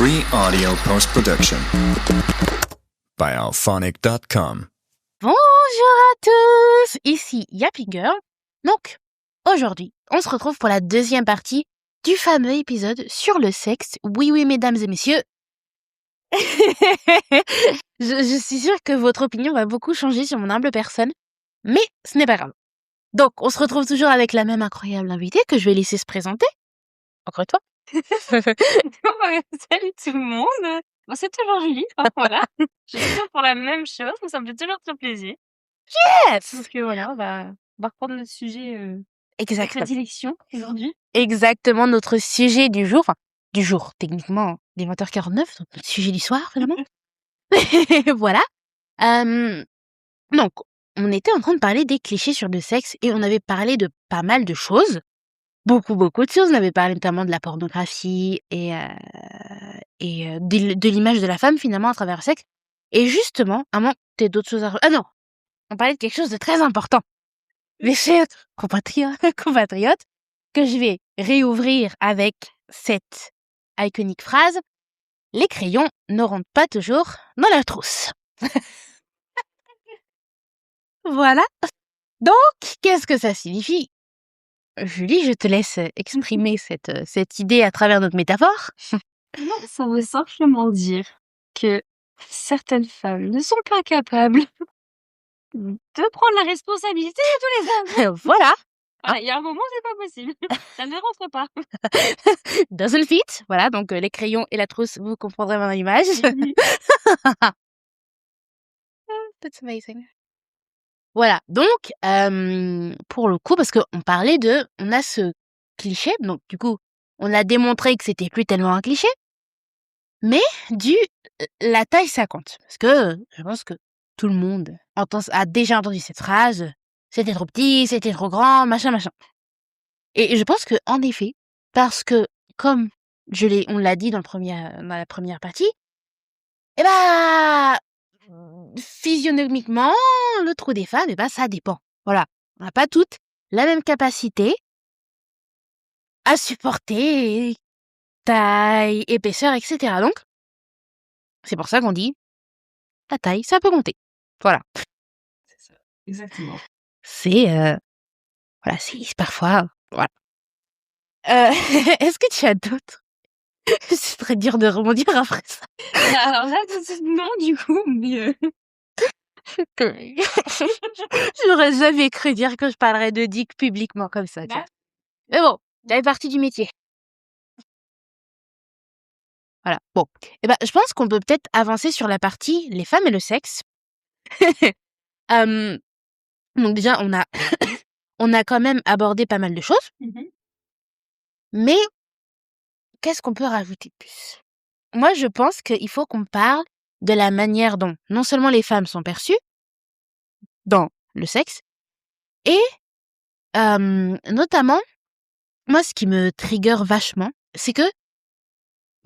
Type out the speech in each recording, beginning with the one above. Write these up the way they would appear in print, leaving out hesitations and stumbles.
Free audio post-production by alphonic.com. Bonjour à tous, ici Yappy Girl. Donc, aujourd'hui, on se retrouve pour la deuxième partie du fameux épisode sur le sexe. Oui, oui, mesdames et messieurs. je suis sûre que votre opinion va beaucoup changer sur mon humble personne, mais ce n'est pas grave. Donc, on se retrouve toujours avec la même incroyable invitée que je vais laisser se présenter. Encore toi. Salut tout le monde. Bon, c'est toujours Julie, voilà. Je suis toujours pour la même chose, mais ça me fait toujours très plaisir. Yes. Donc voilà, on va reprendre notre sujet de Exactement. prédilection aujourd'hui. Exactement notre sujet du jour. Enfin, du jour, techniquement, des 20h49, donc notre sujet du soir, finalement. Voilà. Donc, on était en train de parler des clichés sur le sexe et on avait parlé de pas mal de choses. Beaucoup de choses. On avait parlé notamment de la pornographie et de l'image de la femme, finalement, à travers le sexe. Et justement, à moins que t'aies d'autres choses à... Ah non, on parlait de quelque chose de très important. Mes chers compatriotes, que je vais réouvrir avec cette iconique phrase: les crayons ne rentrent pas toujours dans la trousse. Voilà. Donc, qu'est-ce que ça signifie? Julie, je te laisse exprimer cette idée à travers notre métaphore. Non, ça veut simplement dire que certaines femmes ne sont pas capables de prendre la responsabilité de tous les hommes. Voilà. Il y a un moment, c'est pas possible. Ça ne rentre pas. Doesn't fit. Voilà, donc les crayons et la trousse, vous comprendrez mon image. That's amazing. Voilà, donc, pour le coup, parce qu'on parlait on a ce cliché, donc du coup, on a démontré que c'était plus tellement un cliché, mais la taille, ça compte. Parce que je pense que tout le monde a déjà entendu cette phrase: c'était trop petit, c'était trop grand, machin. Et je pense que en effet, parce que comme on l'a dit dans la première partie, eh bah, physionomiquement, le trou des femmes, ça dépend. Voilà. On n'a pas toutes la même capacité à supporter taille, épaisseur, etc. Donc, c'est pour ça qu'on dit la taille, ça peut compter. Voilà. C'est ça, exactement. C'est, voilà, c'est parfois, voilà. Est-ce que tu as d'autres? C'est très dur de rebondir après ça. Alors là, non, du coup, mais... J'aurais jamais cru dire que je parlerais de dick publiquement comme ça, tiens. Mais bon, ça fait partie du métier. Voilà. Bon. Je pense qu'on peut peut-être avancer sur la partie les femmes et le sexe. Donc déjà, on a quand même abordé pas mal de choses. Mais qu'est-ce qu'on peut rajouter de plus? Moi, je pense qu'il faut qu'on parle de la manière dont non seulement les femmes sont perçues dans le sexe, et notamment, moi, ce qui me trigger vachement, c'est que,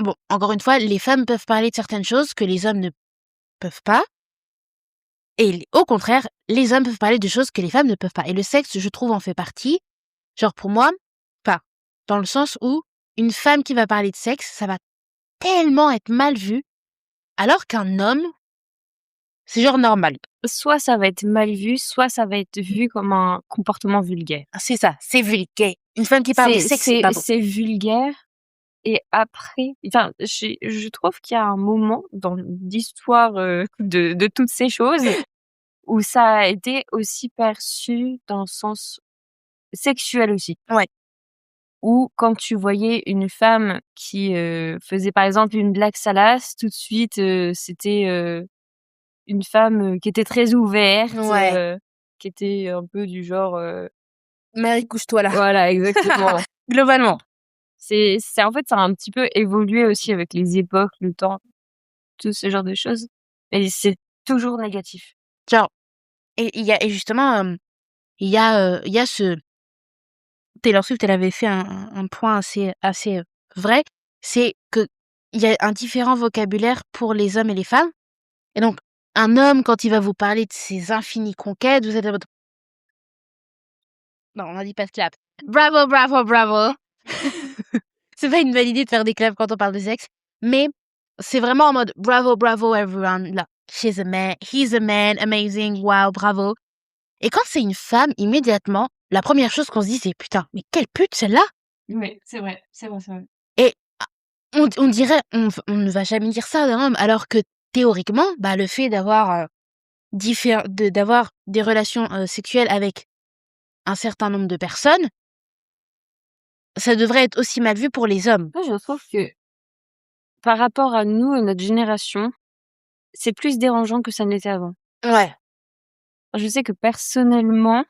bon, encore une fois, les femmes peuvent parler de certaines choses que les hommes ne peuvent pas, et au contraire, les hommes peuvent parler de choses que les femmes ne peuvent pas. Et le sexe, je trouve, en fait partie. Genre, pour moi, pas. Dans le sens où une femme qui va parler de sexe, ça va tellement être mal vu, alors qu'un homme, c'est genre normal. Soit ça va être mal vu, soit ça va être vu comme un comportement vulgaire. C'est ça, c'est vulgaire. Une femme qui parle de sexe, c'est pas beau. C'est vulgaire. Et après, enfin, je trouve qu'il y a un moment dans l'histoire de toutes ces choses où ça a été aussi perçu dans le sens sexuel aussi. Ouais. Où quand tu voyais une femme qui faisait par exemple une blague salace, tout de suite c'était une femme qui était très ouverte, Ouais. qui était un peu du genre... Marie, couche-toi là. Voilà, exactement. Globalement. En fait, ça a un petit peu évolué aussi avec les époques, le temps, tout ce genre de choses. Mais c'est toujours négatif. Genre, et justement, il y a ce... Taylor Swift, elle avait fait un point assez vrai, c'est que il y a un différent vocabulaire pour les hommes et les femmes. Et donc, un homme, quand il va vous parler de ses infinies conquêtes, vous êtes en mode... Non, on a dit pas de clap. Bravo. C'est pas une bonne idée de faire des claps quand on parle de sexe. Mais c'est vraiment en mode bravo, bravo everyone. Là, she's a man, he's a man, amazing, wow, bravo. Et quand c'est une femme, immédiatement, la première chose qu'on se dit, c'est putain, mais quelle pute celle-là. Oui, c'est vrai. Et on dirait, on ne va jamais dire ça d'un homme, alors que théoriquement, bah, le fait d'avoir d'avoir des relations sexuelles avec un certain nombre de personnes, ça devrait être aussi mal vu pour les hommes. Moi, je trouve que par rapport à nous, à notre génération, c'est plus dérangeant que ça ne l'était avant. Ouais. Je sais que personnellement,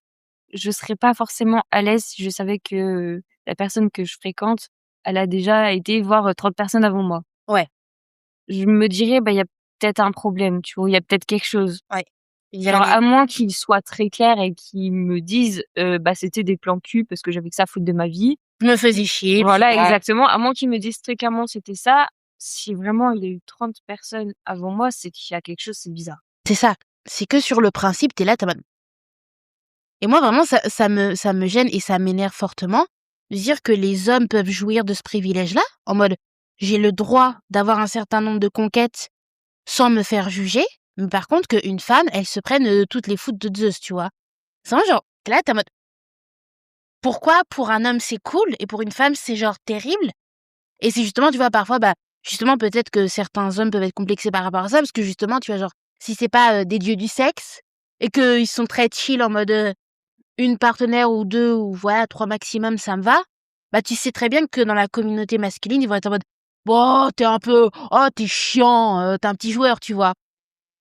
je serais pas forcément à l'aise si je savais que la personne que je fréquente, elle a déjà été voir 30 personnes avant moi. Ouais. Je me dirais, bah, il y a peut-être un problème, tu vois, il y a peut-être quelque chose. Ouais. Genre, à moins qu'il soit très clair et qu'il me dise, bah, c'était des plans cul parce que j'avais que ça à foutre de ma vie. Je me faisais chier. Voilà, puis, exactement. À moins qu'il me dise très clairement c'était ça. Si vraiment il y a eu 30 personnes avant moi, c'est qu'il y a quelque chose, c'est bizarre. c'est ça. C'est que sur le principe, t'es là, t'as mode. Et moi, vraiment, ça me gêne et ça m'énerve fortement de dire que les hommes peuvent jouir de ce privilège-là, en mode, j'ai le droit d'avoir un certain nombre de conquêtes sans me faire juger, mais par contre qu'une femme, elle se prenne toutes les foudres de Zeus, tu vois. C'est vraiment genre, t'es là, t'es en mode, pourquoi pour un homme c'est cool et pour une femme c'est genre terrible? Et c'est justement, tu vois, parfois, bah, justement, peut-être que certains hommes peuvent être complexés par rapport à ça, parce que justement, tu vois, genre, si c'est pas des dieux du sexe et qu'ils sont très chill en mode une partenaire ou deux ou voilà, 3 maximum, ça me va, bah, tu sais très bien que dans la communauté masculine, ils vont être en mode, bon, t'es un peu, oh, t'es chiant, t'es un petit joueur, tu vois.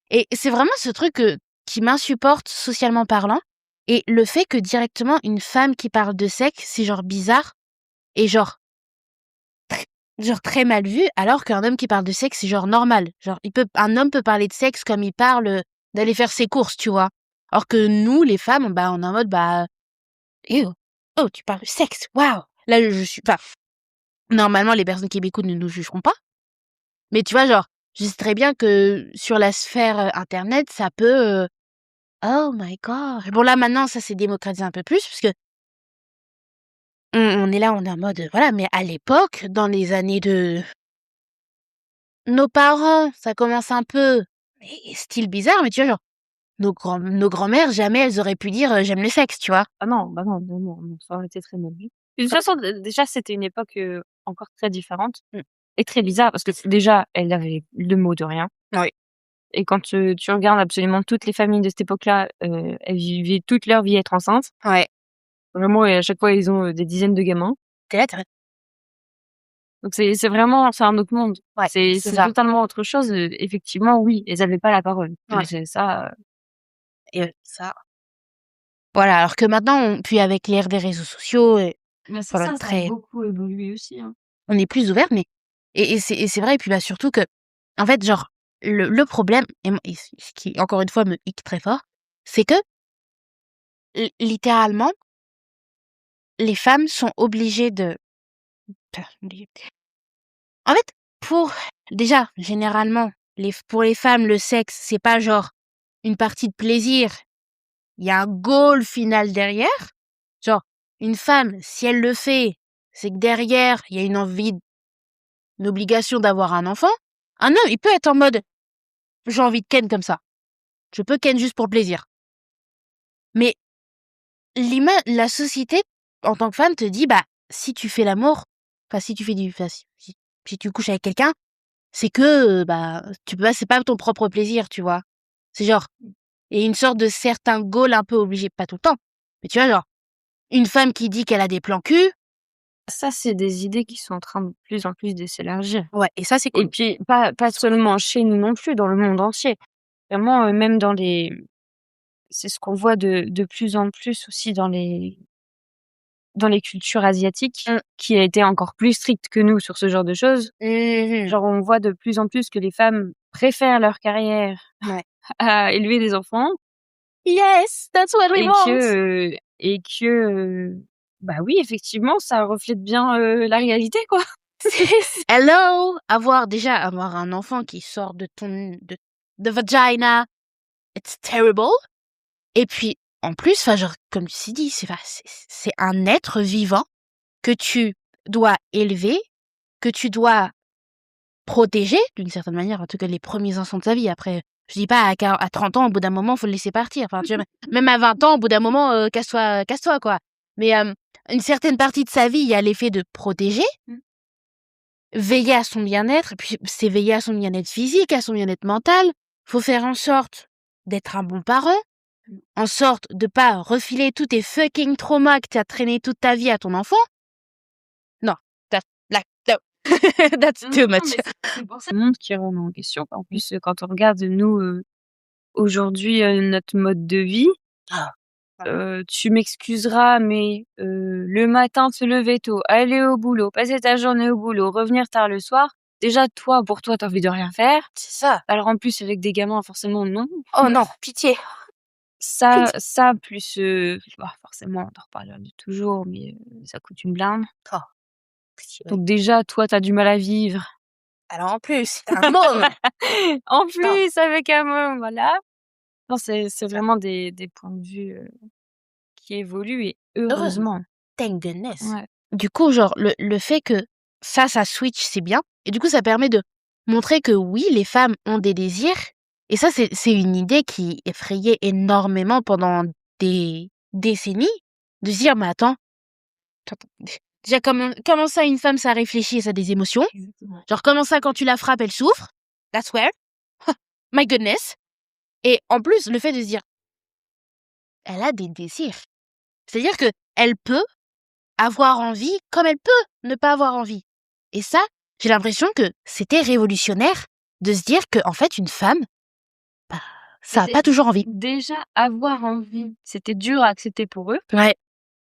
Et c'est vraiment ce truc qui m'insupporte socialement parlant. Et le fait que directement une femme qui parle de sexe, c'est genre bizarre et genre très mal vu, alors qu'un homme qui parle de sexe, c'est genre normal. Genre, un homme peut parler de sexe comme il parle d'aller faire ses courses, tu vois. Alors que nous, les femmes, bah, on est en mode, bah, ew, oh, tu parles de sexe, waouh. Là, je suis pas. Normalement, les personnes qui m'écoutent ne nous jugeront pas. Mais tu vois, genre, je sais très bien que sur la sphère internet, ça peut. Oh my god. Bon, là, maintenant, ça s'est démocratisé un peu plus, parce que on est là, on est en mode, voilà, mais à l'époque, dans les années de nos parents, ça commence un peu, mais style bizarre, mais tu vois, genre, nos grands-mères, jamais elles auraient pu dire j'aime le sexe, tu vois. Ah non, bah non, ça aurait été très mal vu. De toute façon, déjà, c'était une époque encore très différente Mm. et très bizarre parce que déjà, elle avait le mot de rien. Oui. Et quand tu regardes absolument toutes les familles de cette époque-là, elles vivaient toute leur vie à être enceintes. Ouais. Vraiment, et à chaque fois, ils ont des dizaines de gamins. T'es là, t'es là. Donc c'est vraiment, c'est un autre monde. Ouais, C'est c'est ça. totalement autre chose. Effectivement, oui, elles avaient pas la parole. Ouais. C'est ça. Et ça. Voilà, alors que maintenant, puis avec l'ère des réseaux sociaux, Mais c'est voilà, ça a beaucoup évolué aussi, hein. on est plus ouvert, mais c'est vrai, et puis bah surtout que, en fait, genre, le problème, et ce qui encore une fois me hic très fort, c'est que littéralement, les femmes sont obligées de. En fait, déjà, généralement, pour les femmes, le sexe, c'est pas genre une partie de plaisir. Il y a un goal final derrière. Genre, une femme, si elle le fait, c'est que derrière, il y a une obligation d'avoir un enfant. Un homme, il peut être en mode, j'ai envie de ken comme ça. Je peux ken juste pour le plaisir. Mais la société, en tant que femme, te dit, bah, si tu fais l'amour, enfin, si tu fais si tu couches avec quelqu'un, c'est que, bah, tu peux pas, c'est pas ton propre plaisir, tu vois. C'est genre, et une sorte de certain goal un peu obligé, pas tout le temps. Mais tu vois, genre, une femme qui dit qu'elle a des plans cul, Ça, c'est des idées qui sont en train de plus en plus de s'élargir. ouais, et ça, c'est cool. Et puis, pas seulement chez nous non plus, dans le monde entier. Vraiment, même c'est ce qu'on voit de plus en plus aussi dans les cultures asiatiques, qui a été encore plus strictes que nous sur ce genre de choses. Genre, on voit de plus en plus que les femmes préfèrent leur carrière Ouais. à élever des enfants. Yes, that's what we want. Et que, bah oui, effectivement, ça reflète bien la réalité, quoi. Hello, avoir un enfant qui sort de de vagina, it's terrible. Et puis, en plus, enfin, genre, comme tu dis, c'est un être vivant que tu dois élever, que tu dois protéger d'une certaine manière, en tout cas les premiers instants de sa vie. Après, je dis pas à 30 ans, au bout d'un moment, faut le laisser partir. Enfin, tu vois, même à 20 ans, au bout d'un moment, casse-toi, quoi. Mais une certaine partie de sa vie, il y a l'effet de protéger, veiller à son bien-être, et puis c'est veiller à son bien-être physique, à son bien-être mental. Faut faire en sorte d'être un bon parent, en sorte de pas refiler tous tes fucking traumas que tu as traînés toute ta vie à ton enfant. Non, no. That's too much. C'est pour ça le monde qui remet en question. En plus, quand on regarde, nous, aujourd'hui, notre mode de vie, tu m'excuseras, mais le matin, se lever tôt, aller au boulot, passer ta journée au boulot, revenir tard le soir, déjà, pour toi, t'as envie de rien faire. C'est ça. Alors en plus, avec des gamins, forcément, non. Oh non, pitié. Ça plus, forcément, on en reparlera de toujours, mais ça coûte une blinde. Oh, pitié. Donc déjà, toi, t'as du mal à vivre. Alors en plus, t'as un môme. En plus, avec un môme, voilà. Non, c'est vraiment des points de vue qui évoluent et heureusement. Thank goodness. Ouais. Du coup, genre, le fait que ça switch, c'est bien. Et du coup, ça permet de montrer que oui, les femmes ont des désirs. Et ça, c'est une idée qui effrayait énormément pendant des décennies. De se dire, mais attends, déjà, comment ça, une femme, ça réfléchit et ça a des émotions? Exactement. Genre, comment ça, quand tu la frappes, elle souffre? That's weird. My goodness. Et en plus, le fait de se dire, elle a des désirs. C'est-à-dire que elle peut avoir envie comme elle peut ne pas avoir envie. Et ça, j'ai l'impression que c'était révolutionnaire de se dire que, en fait, une femme, ça a pas toujours envie. Déjà, avoir envie, c'était dur à accepter pour eux. Ouais.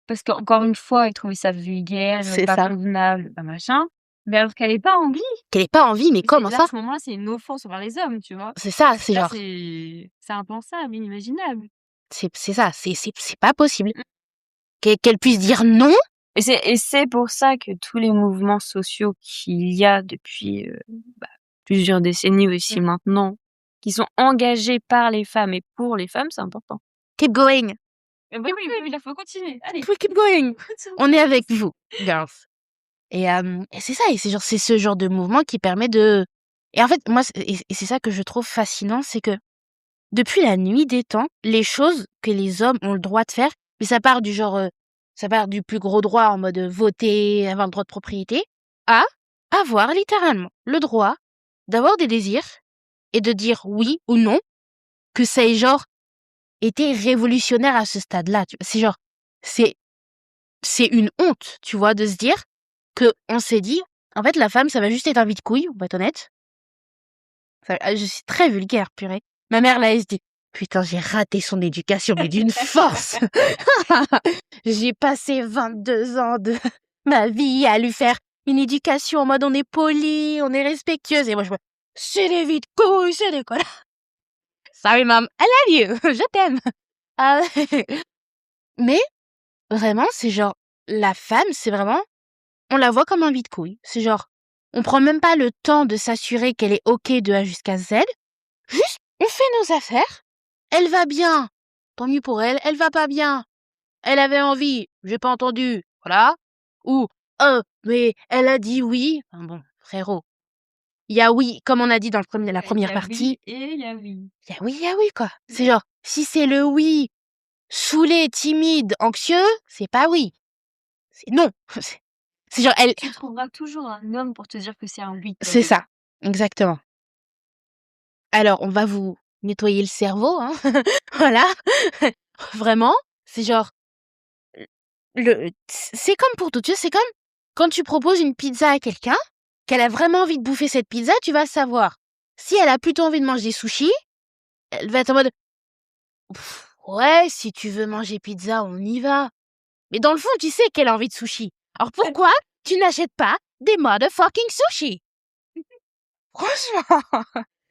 Parce qu'encore une fois, ils trouvaient ça vulgaire, C'est pas ça. convenable, pas machin. Mais alors qu'elle ait pas envie. Qu'elle ait pas envie, mais comment Là, ça? à ce moment-là, c'est une offense envers les hommes, tu vois. C'est ça, c'est Là, genre, c'est impensable, inimaginable. c'est ça, c'est pas possible. Qu'elle puisse dire non. Et c'est pour ça que tous les mouvements sociaux qu'il y a depuis plusieurs décennies aussi maintenant, qui sont engagés par les femmes et pour les femmes, c'est important. Keep going. Oui, il faut continuer. Allez. Keep going. On est avec vous, girls. Et c'est ça, et c'est ce genre de mouvement qui permet de... Et en fait, moi, et c'est ça que je trouve fascinant, c'est que depuis la nuit des temps, les choses que les hommes ont le droit de faire, mais ça part du genre, ça part du plus gros droit en mode voter, avoir le droit de propriété, à avoir littéralement le droit d'avoir des désirs et de dire oui ou non, que ça ait genre été révolutionnaire à ce stade-là. C'est genre, c'est une honte, tu vois, de se dire que on s'est dit, en fait, la femme, ça va juste être un vide-couille, on va être honnête. Je suis très vulgaire, purée. Ma mère, là, elle se dit, putain, j'ai raté son éducation, mais d'une force. J'ai passé 22 ans de ma vie à lui faire une éducation en mode on est poli, on est respectueuse. Et moi, je me c'est des vide-couilles, c'est des connards. Sorry, mom, I love you, je t'aime. Mais, vraiment, c'est genre, la femme, c'est vraiment, on la voit comme un vide-couille. C'est genre, on prend même pas le temps de s'assurer qu'elle est OK de A jusqu'à Z. Juste, on fait nos affaires. Elle va bien. Tant mieux pour elle. Elle va pas bien. Elle avait envie. J'ai pas entendu. Voilà. Ou, mais elle a dit oui. Enfin bon, frérot. Il y a oui, comme on a dit dans la première partie. Oui et il y a oui. Il y a oui, quoi. C'est genre, si c'est le oui, saoulé, timide, anxieux, c'est pas oui. C'est non. C'est genre, elle... Tu trouveras toujours un homme pour te dire que c'est un oui. C'est ça. Exactement. Alors, on va vous nettoyer le cerveau, hein. Voilà. Vraiment. C'est genre, c'est comme pour tout, tu sais, c'est comme quand tu proposes une pizza à quelqu'un, qu'elle a vraiment envie de bouffer cette pizza, tu vas savoir. Si elle a plutôt envie de manger des sushis, elle va être en mode, ouais, si tu veux manger pizza, on y va. Mais dans le fond, tu sais qu'elle a envie de sushis. Alors pourquoi tu n'achètes pas des motherfucking sushis? Franchement,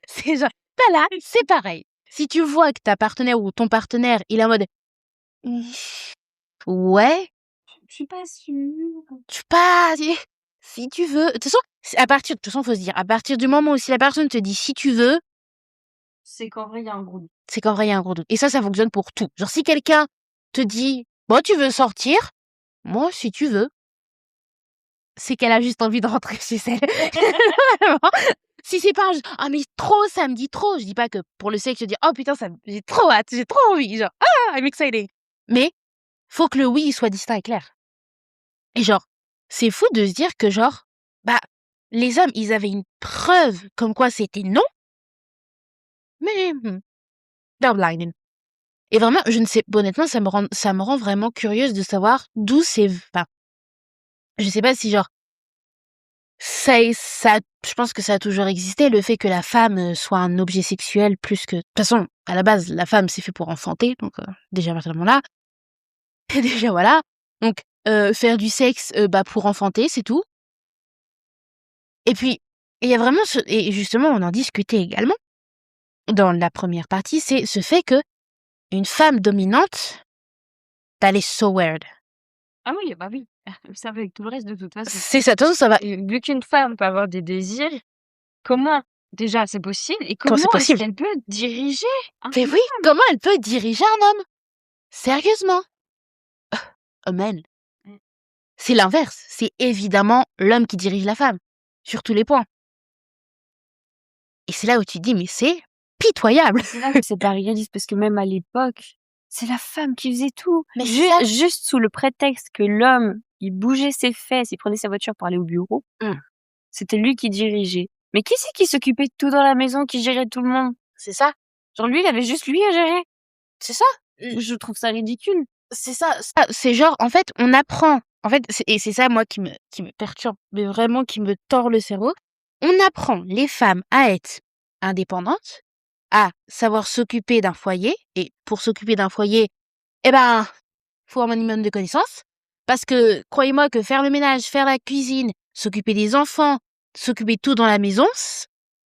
c'est genre, là, c'est pareil. Si tu vois que ta partenaire ou ton partenaire, il est en mode, ouais, Je suis pas sûre. tu pas, si tu veux. De toute façon, faut se dire, à partir du moment où si la personne te dit si tu veux, c'est qu'en vrai, il y a un gros doute. c'est qu'en vrai, il y a un gros doute. Et ça fonctionne pour tout. Genre, si quelqu'un te dit, bon, tu veux sortir, moi, si tu veux. c'est qu'elle a juste envie de rentrer chez elle. Vraiment. Si c'est pas ah mais trop, ça me dit trop. Je dis pas que pour le sexe, je dis oh putain, j'ai trop hâte, j'ai trop envie. Genre, I'm excited. Mais faut que le oui il soit distinct et clair. Et genre, c'est fou de se dire que genre, bah, les hommes, ils avaient une preuve comme quoi c'était non, mais they're blinded. Et vraiment, je ne sais, honnêtement, ça me rend vraiment curieuse de savoir d'où c'est, enfin, je sais pas si genre, je pense que ça a toujours existé, le fait que la femme soit un objet sexuel plus que, de toute façon, à la base, la femme, c'est fait pour enfanter, donc, déjà, à partir de ce moment-là, déjà, voilà. Donc, faire du sexe, bah, pour enfanter, c'est tout. Et puis, il y a vraiment et justement, on en discutait également dans la première partie, c'est ce fait que une femme dominante, that is so weird. Ah oui, bah oui. Ça va avec tout le reste de toute façon. C'est ça, de toute façon, ça va. Et vu qu'une femme peut avoir des désirs, comment déjà c'est possible et Comment c'est comment est-ce possible? qu'elle peut diriger un Mais oui, homme? comment elle peut diriger un homme? Sérieusement? Oh man. Mm. C'est l'inverse. C'est évidemment l'homme qui dirige la femme, sur tous les points. Et c'est là où tu te dis, mais c'est pitoyable. C'est là que c'est pas réaliste parce que même à l'époque, c'est la femme qui faisait tout. Mais c'est ça. Juste sous le prétexte que l'homme, il bougeait ses fesses, il prenait sa voiture pour aller au bureau, c'était lui qui dirigeait. Mais qui c'est qui s'occupait de tout dans la maison, qui gérait tout le monde? C'est ça. Genre lui, il avait juste lui à gérer. C'est ça. Je trouve ça ridicule. C'est ça. C'est genre, en fait, on apprend. En fait, et c'est ça, moi, qui me perturbe, mais vraiment qui me tord le cerveau. On apprend les femmes à être indépendantes, à savoir s'occuper d'un foyer. Et pour s'occuper d'un foyer, eh ben, faut un minimum de connaissances. Parce que, croyez-moi que faire le ménage, faire la cuisine, s'occuper des enfants, s'occuper de tout dans la maison,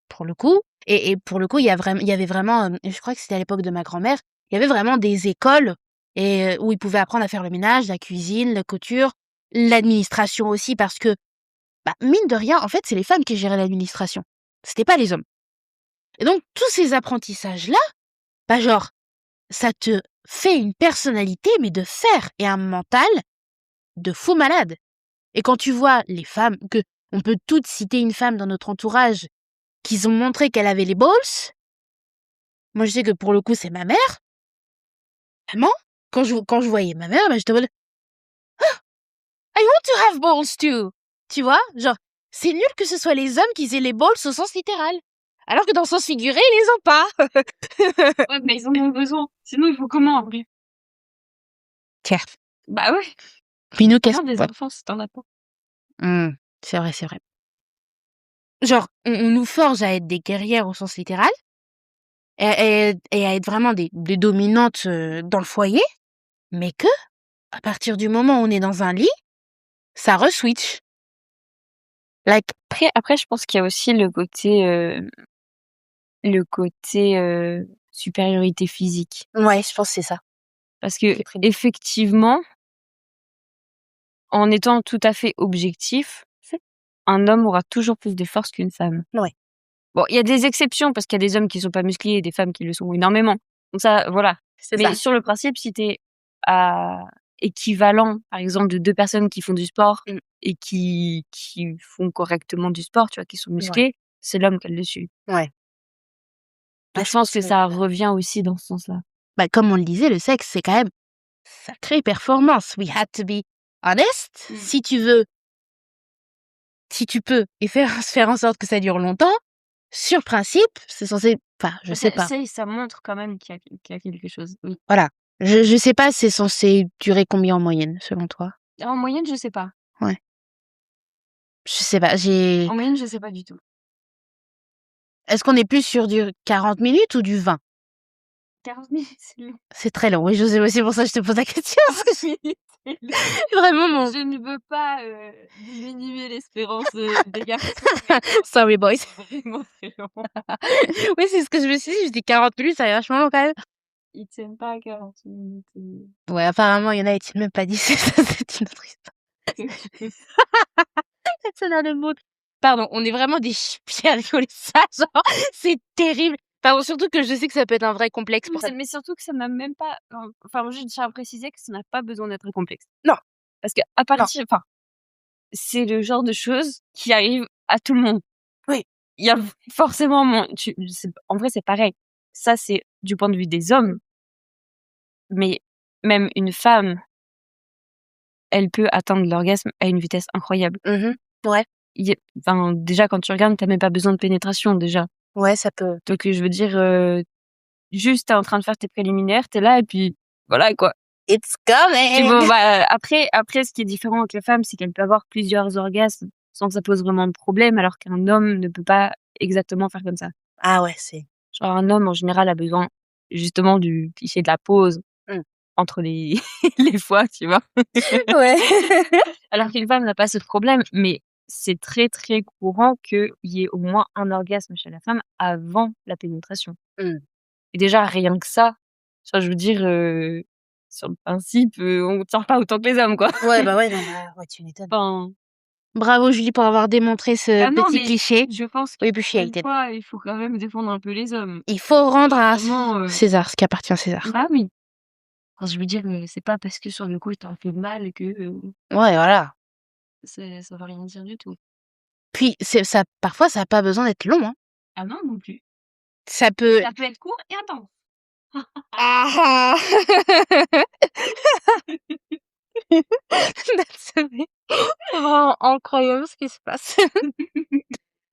pour le coup, et pour le coup, il y avait vraiment, je crois que c'était à l'époque de ma grand-mère, il y avait vraiment des écoles où ils pouvaient apprendre à faire le ménage, la cuisine, la couture, l'administration aussi, parce que, bah, mine de rien, en fait, c'est les femmes qui géraient l'administration. C'était pas les hommes. Et donc, tous ces apprentissages-là, bah, genre, ça te fait une personnalité, mais de fer, et un mental de fou malade. Et quand tu vois les femmes, on peut toutes citer une femme dans notre entourage qu'ils ont montré qu'elle avait les balls. Moi, je sais que pour le coup, c'est ma mère. Vraiment, quand je voyais ma mère, bah, j'étais en mode, I want to have balls too. Tu vois? Genre, c'est nul que ce soit les hommes qui aient les balls au sens littéral. Alors que dans le sens figuré, ils les ont pas. Ouais, mais ils en ont besoin. Sinon, il faut comment, en vrai? Tiens. Bah ouais. Puis nous, qu'est-ce Faire des enfants si t'en as pas. C'est vrai, c'est vrai. Genre, on nous forge à être des guerrières au sens littéral. Et à être vraiment des dominantes dans le foyer. Mais que, à partir du moment où on est dans un lit, ça re-switch. Like, Après, je pense qu'il y a aussi le côté supériorité physique. ouais, je pense que c'est ça. Parce que, effectivement, en étant tout à fait objectif, un homme aura toujours plus de force qu'une femme. Ouais. Bon, il y a des exceptions parce qu'il y a des hommes qui sont pas musclés et des femmes qui le sont énormément. Donc ça, voilà. Mais ça. sur le principe, si t'es équivalent, par exemple, de deux personnes qui font du sport et qui font correctement du sport, tu vois, qui sont musclés, c'est l'homme qui a le dessus. Ouais. Donc, je pense que ça revient aussi dans ce sens-là. Bah, comme on le disait, le sexe, c'est quand même sacrée performance. We had to be honest. Si tu peux, et faire en sorte que ça dure longtemps, sur principe, c'est censé, enfin, je sais pas. Ça montre quand même qu'il y a quelque chose. Oui. Voilà. Je sais pas, c'est censé durer combien en moyenne, selon toi? En moyenne, je sais pas. Ouais. Je sais pas, En moyenne, je sais pas du tout. Est-ce qu'on est plus sur du 40 minutes ou du 20? 40 minutes, c'est long. C'est très long, oui, je sais, c'est pour ça que je te pose la question. Vraiment, Je ne veux pas diminuer l'espérance des garçons. Sorry, boys. C'est vraiment très long. Oui, c'est ce que je me suis dit. Je dis 40 minutes, ça est vachement long quand même. Ils tiennent pas à 40 minutes. Ouais, apparemment, il y en a, ils tiennent même pas 10. Ça, c'est une autre histoire. Ça n'a le mot. Pardon, on est vraiment des chippies à rigoler ça, genre, c'est terrible. Enfin, surtout que je sais que ça peut être un vrai complexe pour ça. Mais surtout que ça n'a même pas... Enfin, moi, je tiens à préciser que ça n'a pas besoin d'être complexe. Non. Parce que à partir... Enfin, c'est le genre de choses qui arrive à tout le monde. Oui. Il y a forcément en vrai, c'est pareil. Ça, c'est du point de vue des hommes. Mais même une femme, elle peut atteindre l'orgasme à une vitesse incroyable. Ouais. Enfin, déjà, quand tu regardes, t'as même pas besoin de pénétration, déjà. Ouais, ça peut. Donc, je veux dire, juste, t'es en train de faire tes préliminaires, t'es là, et puis voilà, quoi. It's Puis bon, coming! bah, après, ce qui est différent avec la femme, c'est qu'elle peut avoir plusieurs orgasmes sans que ça pose vraiment de problème, alors qu'un homme ne peut pas exactement faire comme ça. Ah ouais, c'est. Genre, un homme, en général, a besoin justement du cliché de la pause Mmh. entre les les fois, tu vois? Ouais. Alors qu'une femme n'a pas ce problème, mais c'est très, très courant qu'il y ait au moins un orgasme chez la femme avant la pénétration. Mmh. Et déjà, rien que ça, enfin, je veux dire, sur le principe, on tient pas autant que les hommes, quoi. Ouais, bah ouais, non, bah, ouais, tu m'étonnes. Enfin, Bravo Julie pour avoir démontré ce non, petit mais cliché. je pense We qu'encore une appreciate it. fois, il faut quand même défendre un peu les hommes. Il faut rendre à Vraiment, César ce qui appartient à César. bah oui. Enfin, je veux dire, c'est pas parce que sur le coup, il t'a fait mal que, Ouais, voilà. ça veut rien dire du tout. Puis ça parfois ça a pas besoin d'être long, hein. Ah non, non plus. Ça peut Ça peut être court et intense. ah! That's amazing. C'est vraiment incroyable ce qui se passe.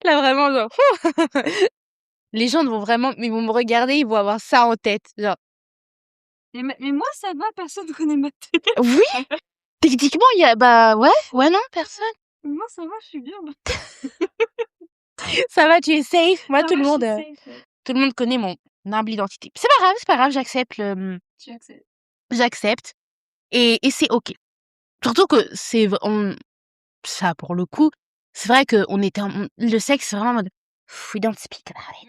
Là, vraiment, genre, les gens ils vont me regarder, ils vont avoir ça en tête. Genre, Mais moi, ça va, personne connaît ma tête. oui, techniquement, il y a, bah, ouais, non, personne. Moi, ça va, je suis bien. Ça va, tu es safe. Moi, Ça tout va, le je monde, suis safe, ouais. tout le monde connaît mon humble identité. C'est pas grave, j'accepte Tu acceptes. j'accepte et c'est OK. Surtout que ça, pour le coup, c'est vrai qu'on était le sexe, c'est vraiment en mode: «We don't speak about it.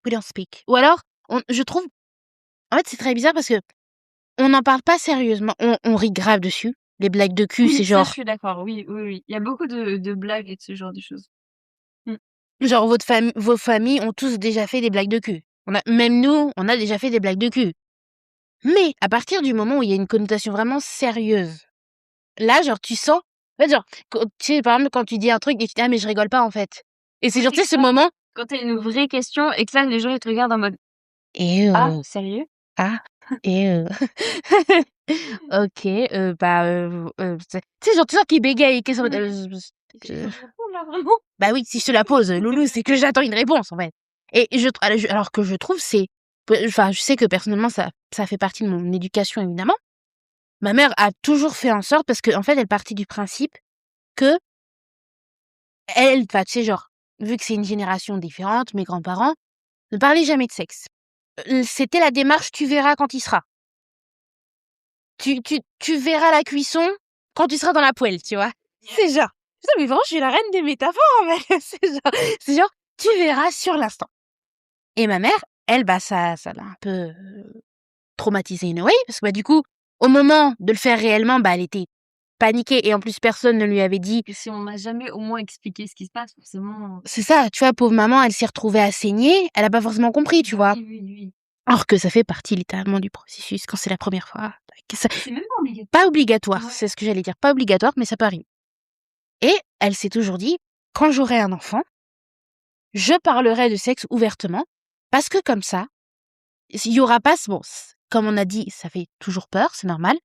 We don't speak». Ou alors, je trouve en fait, c'est très bizarre parce que on n'en parle pas sérieusement. On rit grave dessus. Les blagues de cul, c'est Oui, ça, je genre suis d'accord. Oui, oui, oui. Il y a beaucoup de blagues et de ce genre de choses. Mmh. genre vos familles ont tous déjà fait des blagues de cul. Même nous, on a déjà fait des blagues de cul. Mais à partir du moment où il y a une connotation vraiment sérieuse, là, genre, tu sens en fait, genre, tu sais, par exemple, quand tu dis un truc et tu dis: «Ah mais je rigole pas, en fait». Et c'est Oui, genre, tu c'est sais, ce ça. moment: Quand tu as une vraie question et que là, les gens, ils te regardent en mode: «Eh «Ah, sérieux?» ah, eh OK, bah, tu sais, genre, tu sens qu'ils bégayent, qu'ils sont en mode, Il faut que je réponde là, vraiment? bah oui, si je te la pose, loulou, c'est que j'attends une réponse, en fait. Et alors que je trouve enfin, je sais que personnellement ça fait partie de mon éducation, évidemment. Ma mère a toujours fait en sorte parce qu'en fait, elle partit du principe qu'elle enfin, tu sais, genre, vu que c'est une génération différente, mes grands-parents ne parlaient jamais de sexe. C'était la démarche: «Tu verras quand il sera». Tu verras la cuisson quand tu seras dans la poêle, tu vois? C'est genre putain, mais vraiment, je suis la reine des métaphores, en fait. C'est genre, tu verras sur l'instant. Et ma mère, elle, bah, ça l'a un peu, traumatisée in a way parce que, bah, du coup, au moment de le faire réellement, bah, elle était paniquée et en plus personne ne lui avait dit Que si on m'a jamais au moins expliqué ce qui se passe, forcément. c'est ça, tu vois? Pauvre maman, elle s'est retrouvée à saigner, elle a pas forcément compris, tu vois? Oui, oui, oui. Alors que ça fait partie littéralement du processus quand c'est la première fois. C'est même pas obligatoire. Pas obligatoire, Ouais. c'est ce que j'allais dire, pas obligatoire, mais ça peut arriver. Et elle s'est toujours dit: «Quand j'aurai un enfant, je parlerai de sexe ouvertement parce que comme ça, il y aura pas ce bon, comme on a dit, ça fait toujours peur, c'est normal,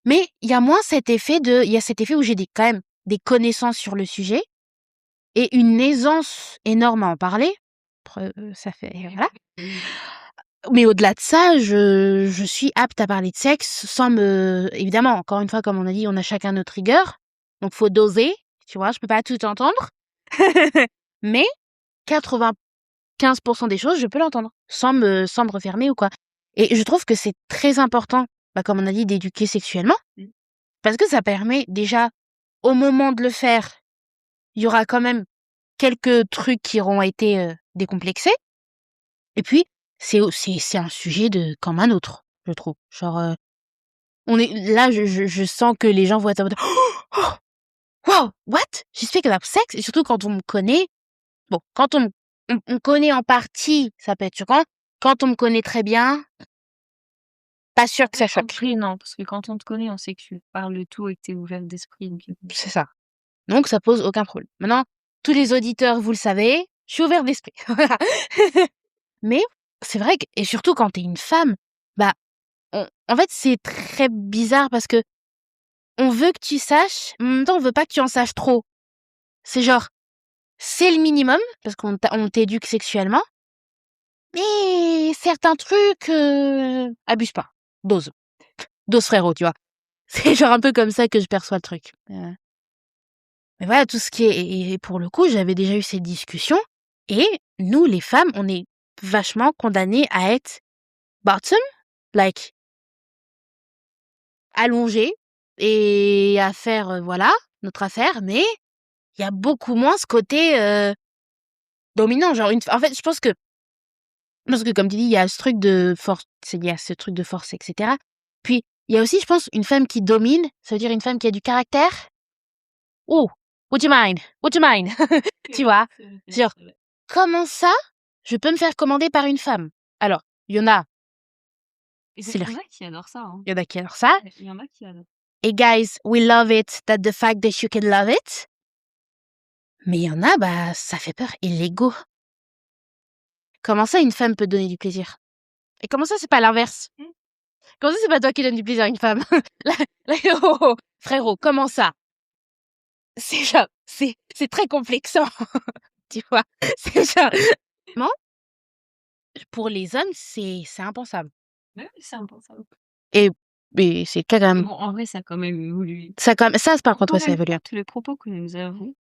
mais il y a moins cet effet où j'ai quand même des connaissances sur le sujet et une aisance énorme à en parler». Ça fait voilà. Mais au-delà de ça, je suis apte à parler de sexe sans évidemment, encore une fois, comme on a dit, on a chacun notre rigueur, donc faut doser, tu vois? Je peux pas tout entendre, mais 95% des choses, je peux l'entendre sans me refermer ou quoi. Et je trouve que c'est très important, bah, comme on a dit, d'éduquer sexuellement Mmh. parce que ça permet déjà, au moment de le faire, il y aura quand même quelques trucs qui auront été, décomplexés et puis c'est un sujet comme un autre, je trouve. Genre, on est là, je sens que les gens vont être en mode: «Oh! Wow! What? You speak about sex?» Et surtout quand on me connaît. Bon, quand on connaît en partie, ça peut être choquant. Quand on me connaît très bien, pas sûr que ça choque. Après, non, parce que quand on te connaît, on sait que tu parles de tout et que tu es ouvert d'esprit. Donc, C'est ça. Donc ça pose aucun problème. Maintenant, tous les auditeurs, vous le savez, je suis ouvert d'esprit. Voilà. Mais c'est vrai que et surtout quand tu es une femme, bah, en fait, c'est très bizarre parce que on veut que tu saches, mais en même temps, on veut pas que tu en saches trop. C'est genre, c'est le minimum parce on t'éduque sexuellement, mais certains trucs, abuse pas. Dose. Dose frérot, tu vois? C'est genre un peu comme ça que je perçois le truc. Mais voilà, tout ce qui est et pour le coup, j'avais déjà eu ces discussions et nous, les femmes, on est vachement condamnées à être bottom, like allongées et à faire, voilà, notre affaire, mais il y a beaucoup moins ce côté, dominant. Genre en fait, je pense que comme tu dis, il y a ce truc de force, il y a ce truc de force et cetera. Puis, il y a aussi, je pense, une femme qui domine, ça veut dire une femme qui a du caractère. Oh, would you mind? Would you mind? Tu vois? Genre, comment ça, je peux me faire commander par une femme? Alors, il y en a, Et c'est il le y en a qui adorent ça, hein. il y en a qui adorent ça. Il y en a qui adorent. Et guys, we love it, that the fact that you can love it. Mais il y en a, bah, ça fait peur. Et l'ego. Comment ça, une femme peut donner du plaisir? Et comment ça, c'est pas l'inverse? Mmh. Comment ça, c'est pas toi qui donne du plaisir à une femme? Là, oh, oh, frérot, comment ça? C'est genre, c'est très complexant, tu vois? C'est genre, non, pour les hommes, c'est impensable. Ouais, c'est impensable. Et c'est le cas quand Mais même. bon, en vrai, ça a quand même évolué. Ça quand même, ça, par contre, ouais, ça Peu évolue. importe, les propos que nous avons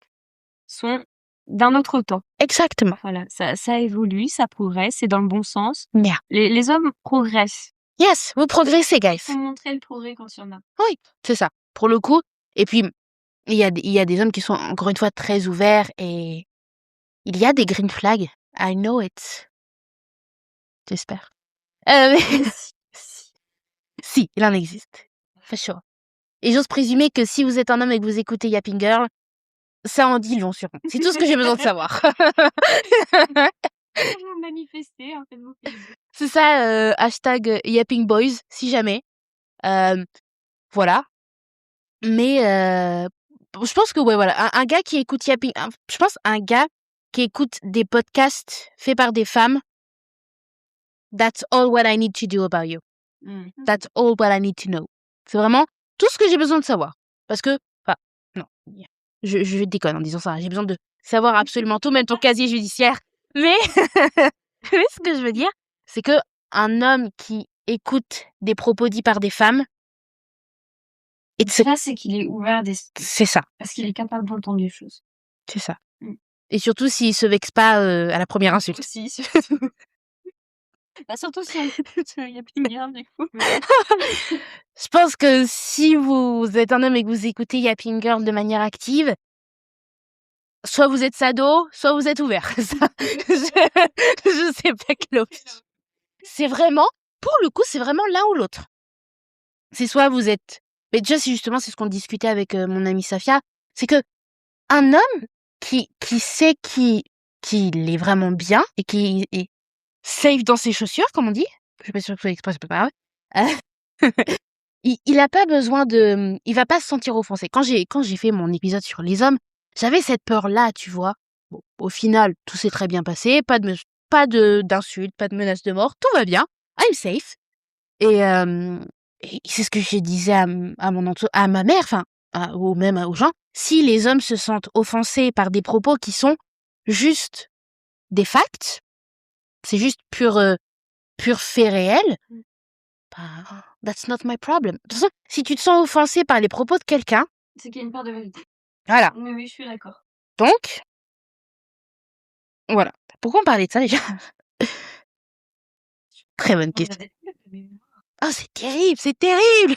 sont d'un autre temps. Exactement. Voilà, ça évolue, ça progresse, c'est dans le bon sens. Yeah. Les hommes progressent. Yes, vous progressez, Il guys. faut montrer le progrès quand il y en a. Oui, c'est ça. Pour le coup. Et puis, il y a des hommes qui sont, encore une fois, très ouverts et il y a des green flags. I know it. J'espère. Mais si, il en existe. For sure. Et j'ose présumer que si vous êtes un homme et que vous écoutez Yapping Girl, ça en dit long sur moi. C'est tout ce que j'ai besoin de savoir. Vous manifestez, hein, faites-vous plaisir. C'est ça, hashtag Yapping Boys, si jamais. Voilà. Mais je pense que ouais, voilà, un gars qui écoute Yapping, je pense un gars qui écoute des podcasts faits par des femmes, that's all what I need to do about you. That's all what I need to know. C'est vraiment tout ce que j'ai besoin de savoir. Parce que, enfin, non, je déconne en disant ça. J'ai besoin de savoir absolument tout, même ton casier judiciaire. Mais, mais ce que je veux dire, c'est que un homme qui écoute des propos dits par des femmes, et Déjà, c'est qu'il est ouvert d'esprit. c'est ça, Parce qu'il est capable d'entendre des choses. c'est ça. Mm. Et surtout s'il se vexe pas à la première insulte. Aussi, surtout. Bah, surtout si on écoute Yapping Girl, du coup. Je pense que si vous êtes un homme et que vous écoutez Yapping Girl de manière active, soit vous êtes sado, soit vous êtes ouvert. Ça, je sais pas quelle option. C'est vraiment, pour le coup, c'est vraiment l'un ou l'autre. C'est soit vous êtes, mais déjà c'est justement c'est ce qu'on discutait avec mon amie Safia, c'est que un homme qui sait qu'il est vraiment bien et qui est safe dans ses chaussures, comme on dit. Je sais pas si je fais exprès, c'est pas grave. Il a pas besoin de, il va pas se sentir offensé. Quand j'ai fait mon épisode sur les hommes, j'avais cette peur-là, tu vois. Bon, au final, tout s'est très bien passé, pas d'insultes, pas de menaces de mort, tout va bien. I'm safe. Et c'est ce que je disais à ma mère, enfin, ou même aux gens. Si les hommes se sentent offensés par des propos qui sont juste des facts, c'est juste pur fait réel, bah, that's not my problem. De toute façon, si tu te sens offensé par les propos de quelqu'un, C'est qu'il y a une part de vérité. voilà. Mais oui, je suis d'accord. Donc, voilà. Pourquoi on parlait de ça déjà? Très bonne question. Oh, c'est terrible, c'est terrible.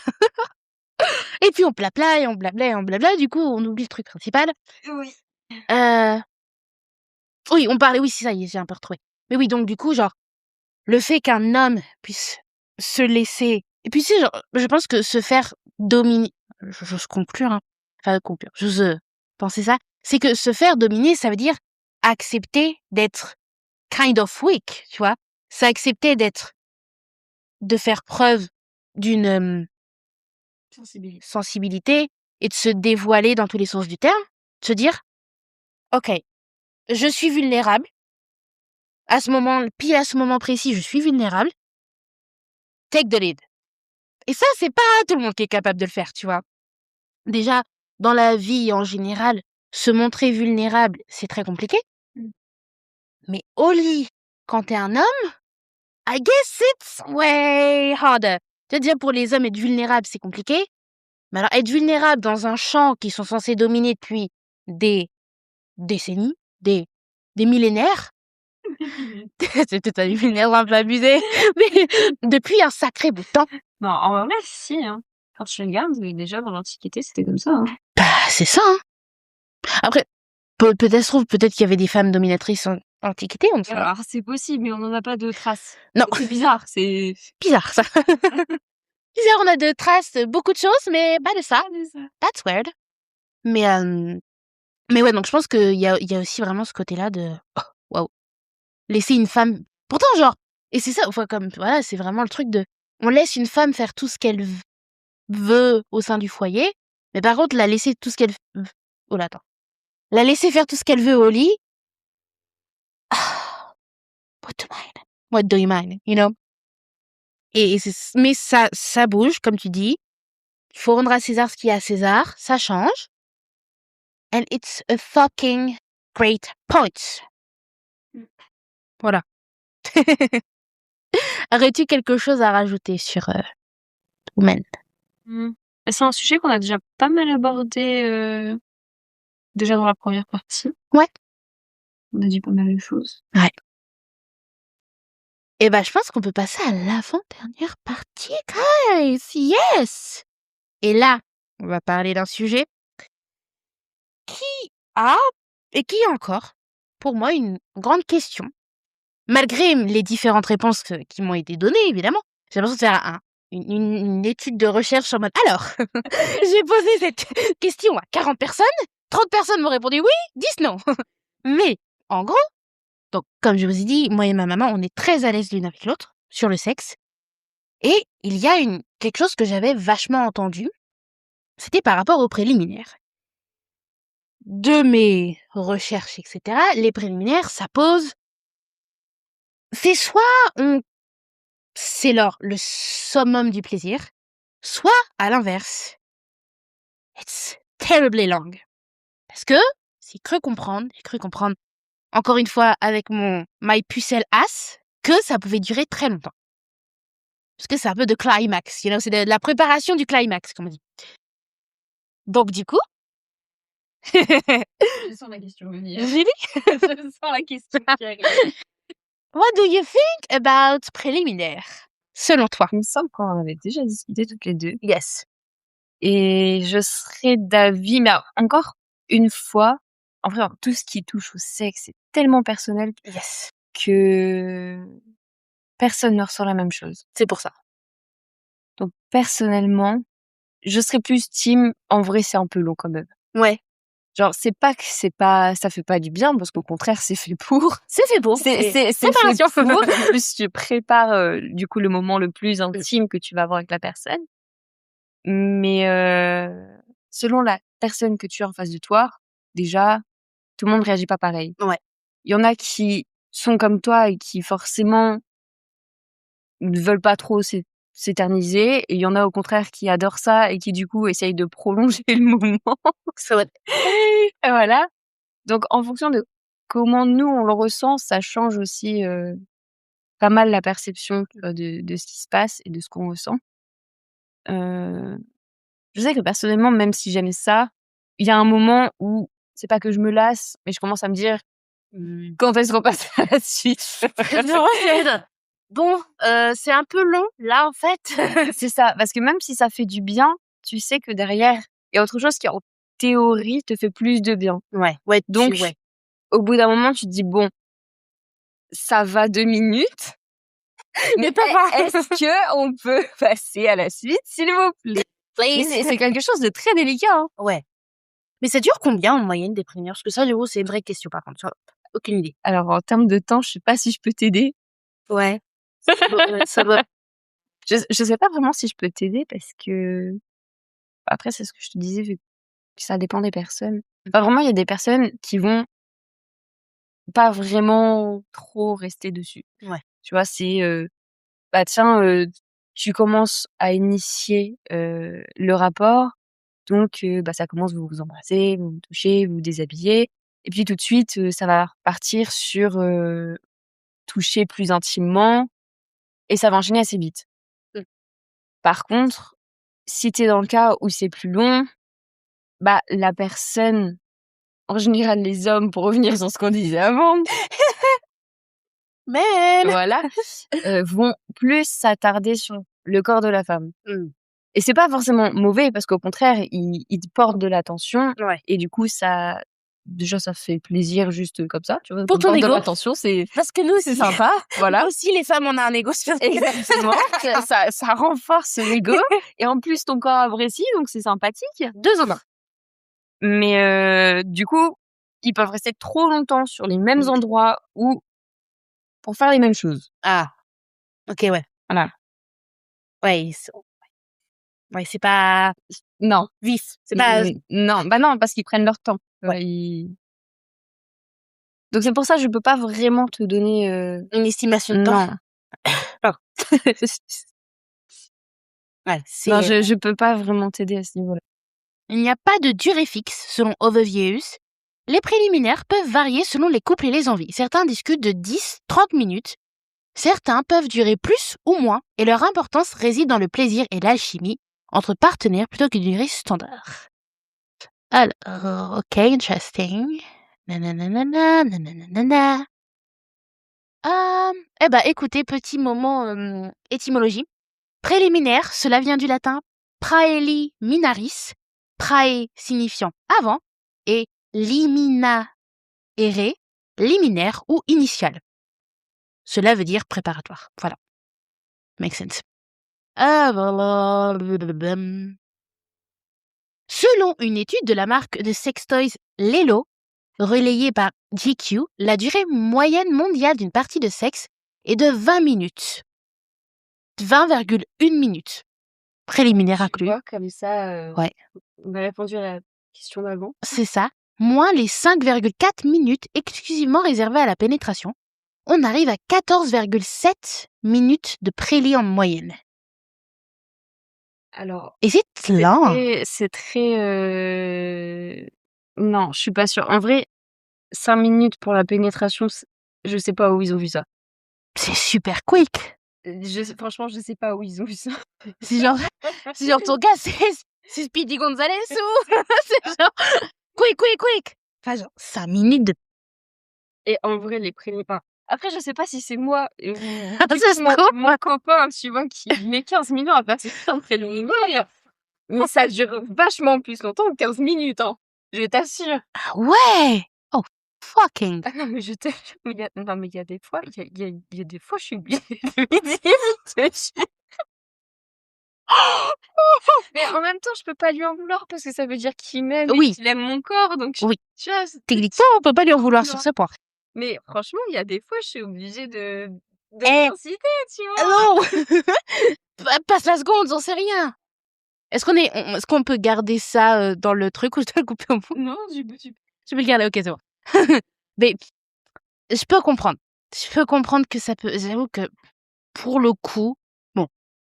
Et puis on blabla et on blabla et on blabla, du coup on oublie le truc principal. Oui. Oui, on parlait, oui, c'est ça, j'ai un peu retrouvé. Mais oui, donc du coup, genre, le fait qu'un homme puisse se laisser... Et puis, tu sais, genre, je pense que se faire dominer... J'ose conclure, hein. Enfin, conclure, j'ose penser ça. C'est que se faire dominer, ça veut dire accepter d'être kind of weak, tu vois. C'est accepter de faire preuve d'une sensibilité et de se dévoiler dans tous les sens du terme, Se dire, OK, je suis vulnérable. À ce moment précis, je suis vulnérable. Take the lead. Et ça, c'est pas tout le monde qui est capable de le faire, tu vois. Déjà, dans la vie en général, se montrer vulnérable, c'est très compliqué. Mm. Mais au lit, quand t'es un homme, I guess it's way harder. Tu vois, déjà pour les hommes, être vulnérable, c'est compliqué. Mais alors, être vulnérable dans un champ qu'ils sont censés dominer depuis des décennies, des millénaires, c'est peut-être un millénaire un peu abusé, mais depuis un sacré bout de temps. Non, en vrai, si, hein. Quand tu regardes, déjà dans l'Antiquité, c'était comme ça, hein. Bah, c'est ça, hein. Après, peut-être qu'il y avait des femmes dominatrices en Antiquité, on ne sait pas. Alors, c'est possible, mais on n'en a pas de traces. Non, C'est bizarre, c'est... bizarre ça. Bizarre, on a de traces de beaucoup de choses, mais pas de ça. That's weird. Mais ouais, donc je pense qu'il y a aussi vraiment ce côté-là de oh, waouh, laisser une femme. Pourtant, genre, et c'est ça, enfin, comme voilà, c'est vraiment le truc de on laisse une femme faire tout ce qu'elle veut au sein du foyer, mais par contre, la laisser tout ce qu'elle oh là, attends. La laisser faire tout ce qu'elle veut au lit. Ah, what do you mind, you know? Mais ça bouge, comme tu dis. Il faut rendre à César ce qui est à César, ça change. And it's a fucking great point. Voilà. Aurais-tu quelque chose à rajouter sur Women? C'est un sujet qu'on a déjà pas mal abordé déjà dans la première partie. Ouais. On a dit pas mal de choses. Ouais. Et ben, je pense qu'on peut passer à l'avant-dernière partie, guys. Yes. Et là, on va parler d'un sujet qui a, et qui est encore, pour moi, une grande question. Malgré les différentes réponses qui m'ont été données, évidemment. J'ai l'impression de faire une étude de recherche en mode, alors, j'ai posé cette question à 40 personnes, 30 personnes m'ont répondu oui, 10 non. Mais, en gros, donc, comme je vous ai dit, moi et ma maman, on est très à l'aise l'une avec l'autre sur le sexe. Et il y a quelque chose que j'avais vachement entendu. C'était par rapport aux préliminaires. De mes recherches, etc., les préliminaires, ça pose... C'est soit c'est le summum du plaisir, soit à l'inverse. It's terribly long. Parce que j'ai cru comprendre, encore une fois avec my pucelle ass, que ça pouvait durer très longtemps. Parce que c'est un peu de climax, you know, c'est de la préparation du climax, comme on dit. Donc du coup... Je sens la question venir. Really? Je sens la question qui arrive. What do you think about préliminaires, selon toi? Il me semble qu'on en avait déjà discuté toutes les deux. Yes. Et je serais d'avis, mais encore une fois, en vrai, tout ce qui touche au sexe, c'est tellement personnel Yes. que personne ne ressent la même chose. C'est pour ça. Donc, personnellement, je serais plus team, en vrai, c'est un peu long quand même. Ouais. Genre, c'est pas que ça fait pas du bien, parce qu'au contraire, c'est fait pour. C'est fait pour. C'est fait pour. En plus, tu prépares, du coup, le moment le plus intime que tu vas avoir avec la personne. Mais selon la personne que tu as en face de toi, déjà, tout le monde réagit pas pareil. Ouais. Il y en a qui sont comme toi et qui forcément ne veulent pas trop s'éterniser, et il y en a au contraire qui adorent ça et qui du coup essayent de prolonger le moment. Voilà. Donc en fonction de comment nous on le ressent, ça change aussi pas mal la perception de ce qui se passe et de ce qu'on ressent. Je sais que personnellement, même si j'aime ça, il y a un moment où c'est pas que je me lasse, mais je commence à me dire quand est-ce qu'on passe à la suite. Bon, c'est un peu long, là, en fait. C'est ça, parce que même si ça fait du bien, tu sais que derrière, il y a autre chose qui, en théorie, te fait plus de bien. Ouais. Donc, au bout d'un moment, tu te dis, bon, ça va 2 minutes, mais est-ce que on peut passer à la suite, s'il vous plaît? Mais c'est quelque chose de très délicat, hein. Ouais. Mais ça dure combien, en moyenne, des préliminaires? Parce que ça, du coup, c'est une vraie question, par contre. Aucune idée. Alors, en termes de temps, je sais pas si je peux t'aider. Ouais. Ça doit... Je sais pas vraiment si je peux t'aider parce que après, c'est ce que je te disais, vu que ça dépend des personnes. Enfin, vraiment, il y a des personnes qui vont pas vraiment trop rester dessus. Ouais. Tu vois, c'est, bah, tiens, tu commences à initier, le rapport, donc bah, ça commence, vous vous embrassez, vous vous touchez, vous vous déshabillez et puis tout de suite, ça va repartir sur, toucher plus intimement et ça va enchaîner assez vite. Mmh. Par contre, si tu es dans le cas où c'est plus long, bah, la personne en général, les hommes, pour revenir sur ce qu'on disait avant, Man! voilà, vont plus s'attarder sur le corps de la femme. Mmh. Et c'est pas forcément mauvais parce qu'au contraire, ils te portent de l'attention Ouais. et du coup, ça déjà, ça fait plaisir juste comme ça, tu vois? Pour Qu'on te ton porte de ego. l'attention, c'est Parce que nous c'est aussi, sympa, voilà. nous aussi, les femmes, on a un ego sur Exactement, ça renforce l'ego et en plus, ton corps apprécie, donc c'est sympathique. 2 en 1. Mais du coup, ils peuvent rester trop longtemps sur les mêmes Mmh. endroits ou pour faire les mêmes choses. Ah. OK, ouais. Voilà. Ouais, ils sont ouais, c'est pas Non, vif. C'est pas non, bah non, parce qu'ils prennent leur temps. Ouais. Ils donc c'est pour ça, je peux pas vraiment te donner, une estimation de temps. non. Ouais, c'est Non, je peux pas vraiment t'aider à ce niveau-là. il n'y a pas de durée fixe selon Overviews. Les préliminaires peuvent varier selon les couples et les envies. Certains discutent de 10-30 minutes. Certains peuvent durer plus ou moins et leur importance réside dans le plaisir et l'alchimie entre partenaires plutôt qu'une durée standard. Alors, ok, interesting. Nananana, nananana. Eh ben, écoutez, petit moment étymologie. Préliminaire, cela vient du latin praeliminaris, prae signifiant avant, et liminaere, liminaire ou initial. Cela veut dire préparatoire. Voilà. Make sense. Selon une étude de la marque de sextoys Lelo, relayée par GQ, la durée moyenne mondiale d'une partie de sexe est de 20 minutes. 20,1 minutes. Préliminaire inclus. Comme ça, Ouais. on a répondu à la question d'avant. C'est ça. Moins les 5,4 minutes exclusivement réservées à la pénétration. On arrive à 14,7 minutes de prélit en moyenne. Alors, Et c'est lent. c'est très, non, je suis pas sûre. En vrai, 5 minutes pour la pénétration, je sais pas où ils ont vu ça. C'est super quick. Franchement, je sais pas où ils ont vu ça. C'est genre ton gars, c'est Speedy Gonzalez ou c'est genre quick. Enfin, genre 5 minutes de Et en vrai, les préliminaires. Après, je sais pas si c'est moi, Ça se trouve. mon copain, tu vois, qui met 15 minutes à faire ses putains de préliminaires. Mais ça dure vachement plus longtemps que 15 minutes, hein. Je t'assure. Ah ouais. Oh fucking. Ah non, mais je te jure, mais il y a des fois, il y a des fois, je suis obligée de lui dire, je te jure. Mais en même temps, je peux pas lui en vouloir parce que ça veut dire qu'il m'aime et Oui. qu'il aime mon corps, donc Oui. tu vois, Techniquement, on peut pas lui en vouloir sur ce point. mais franchement, il y a des fois, je suis obligée de Eh. t'inciter, tu vois. Non. Passe la seconde, j'en sais rien. Est-ce qu'on peut garder ça dans le truc ou je dois le couper au bout? Non, Je peux le garder, ok, c'est bon. Mais je peux comprendre. Je peux comprendre que ça peut. J'avoue que pour le coup, bon,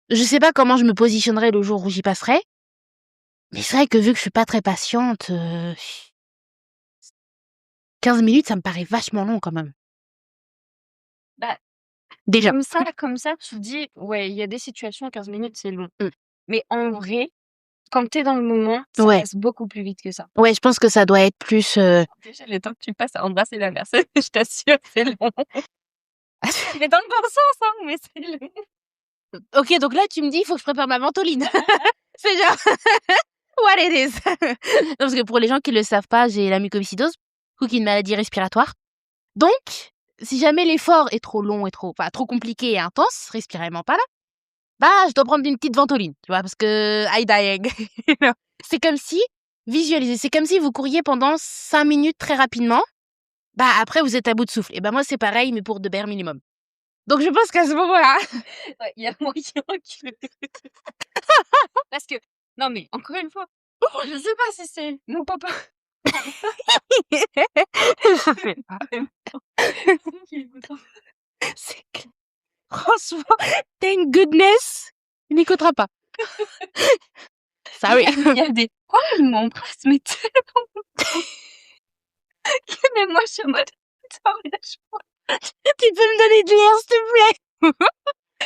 je sais pas comment je me positionnerai le jour où j'y passerai. Mais c'est vrai que vu que je suis pas très patiente, 15 minutes, ça me paraît vachement long quand même. Bah, Déjà. Comme ça, tu te dis, ouais, il y a des situations, 15 minutes, c'est long. Mmh. Mais en vrai, quand t'es dans le moment, ça Ouais. passe beaucoup plus vite que ça. Ouais, je pense que ça doit être plus. Déjà, le temps que tu passes à embrasser la personne, je t'assure, c'est long. Mais dans le bon sens, hein, mais c'est long. Ok, donc là, tu me dis, il faut que je prépare ma ventoline. C'est genre, what it is. Non, parce que pour les gens qui le savent pas, j'ai la mucoviscidose, qui est une maladie respiratoire. Donc, si jamais l'effort est trop long et trop compliqué et intense, respiralement pas là, bah, je dois prendre une petite ventoline, tu vois, parce que I dying. C'est comme si, visualisez, c'est comme si vous couriez pendant 5 minutes très rapidement, bah après vous êtes à bout de souffle. Et bah moi c'est pareil, mais pour de bare minimum. Donc je pense qu'à ce moment-là, Ouais, il y a moyen que... Parce que, non mais, encore une fois, je sais pas si c'est mon papa Je fais pas. C'est clair. Franchement, thank goodness, il n'écoutera pas. Sorry. Il y a des fois, il m'embrasse, mais tellement que même moi, je suis en mode, attends, lâche-moi. Tu peux me donner de l'air, s'il te plaît?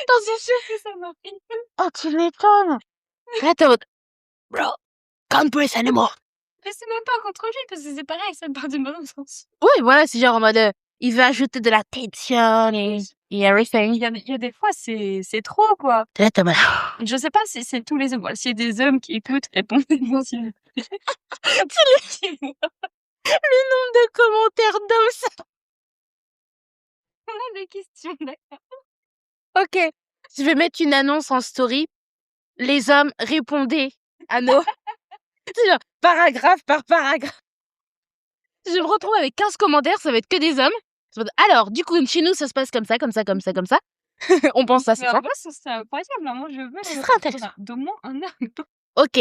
Dans c'est sûr que ça m'arrive. Oh, tu m'étonnes. Là, t'es en mode, bro, can't breathe anymore. Mais c'est même pas contre lui, parce que c'est pareil, ça part du bon sens. Oui, voilà, c'est genre en mode, il veut ajouter de la tension et everything. Il y a des fois, c'est trop, quoi. Là, t'es en mode, Je sais pas si c'est tous les hommes. Voilà, s'il y a des hommes qui écoutent, répondez-moi s'il vous plaît. le nombre de commentaires d'hommes, ça. On a des questions, d'accord. Ok, je vais mettre une annonce en story. Les hommes, répondez à nos... C'est genre, paragraphe par paragraphe. Je me retrouve avec 15 commentaires, ça va être que des hommes. Alors, du coup, chez nous, ça se passe comme ça, comme ça, comme ça, comme ça. On pense ça, c'est Mais ça. en vrai, ça serait incroyable. Moi, je veux Ce serait intéressant. d'au moins un homme. Ok,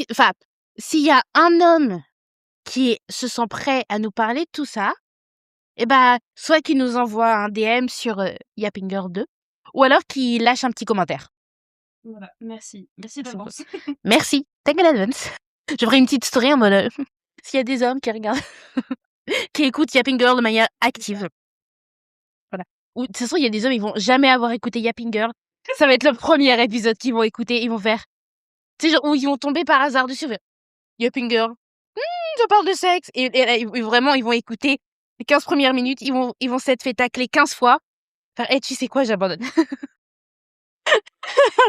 enfin, s'il y a un homme qui se sent prêt à nous parler de tout ça, eh ben, soit qu'il nous envoie un DM sur Yappinger 2, ou alors qu'il lâche un petit commentaire. Voilà, merci. Merci d'avance. Merci, thank you in advance. Je ferai une petite story en mode s'il y a des hommes qui regardent, qui écoutent Yappinger de manière active. Voilà. Ou de toute façon, il y a des hommes, ils vont jamais avoir écouté Yappinger. Ça va être le premier épisode qu'ils vont écouter. Ils vont faire, tu sais, genre, où ils vont tomber par hasard dessus. Yappinger, je parle de sexe. Et vraiment, ils vont écouter les 15 premières minutes. Ils vont s'être fait tacler 15 fois. Enfin, hey, tu sais quoi, j'abandonne.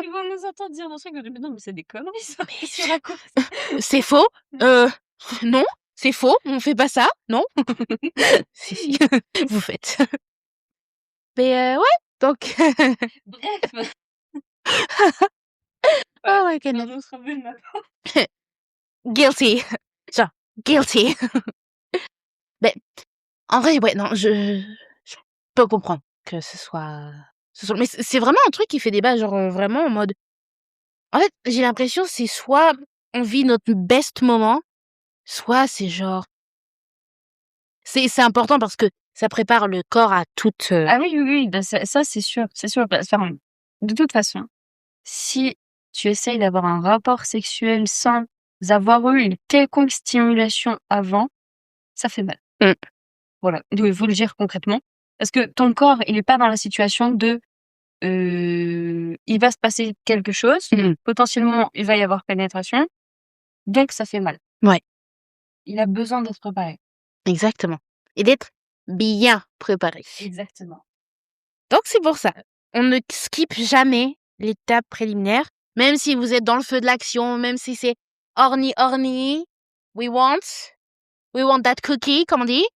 Ils vont nous entendre dire dans ce truc. Mais non, mais c'est des conneries, ça. Mais tu racontes. C'est faux. Non, c'est faux. On fait pas ça. Non. Si, vous faites. Mais ouais, donc. Bref. Oh my goodness. On se ramène maintenant. Guilty. Genre, guilty. Mais en vrai, ouais, non, je peux comprendre que ce soit... Mais c'est vraiment un truc qui fait débat, genre vraiment en mode... En fait, j'ai l'impression c'est soit on vit notre best moment, soit c'est genre... C'est important parce que ça prépare le corps à toute... Ah oui, oui, oui, bah ça c'est sûr, c'est sûr. Enfin, de toute façon, si tu essayes d'avoir un rapport sexuel sans avoir eu une quelconque stimulation avant, ça fait mal. Mm. Voilà, il faut le dire concrètement. Parce que ton corps, il est pas dans la situation de... il va se passer quelque chose, potentiellement il va y avoir pénétration, donc ça fait mal. Ouais. Il a besoin d'être préparé. Exactement. Et d'être bien préparé. Exactement. Donc c'est pour ça. On ne skip jamais l'étape préliminaire, même si vous êtes dans le feu de l'action, même si c'est horny, we want that cookie, comme on dit.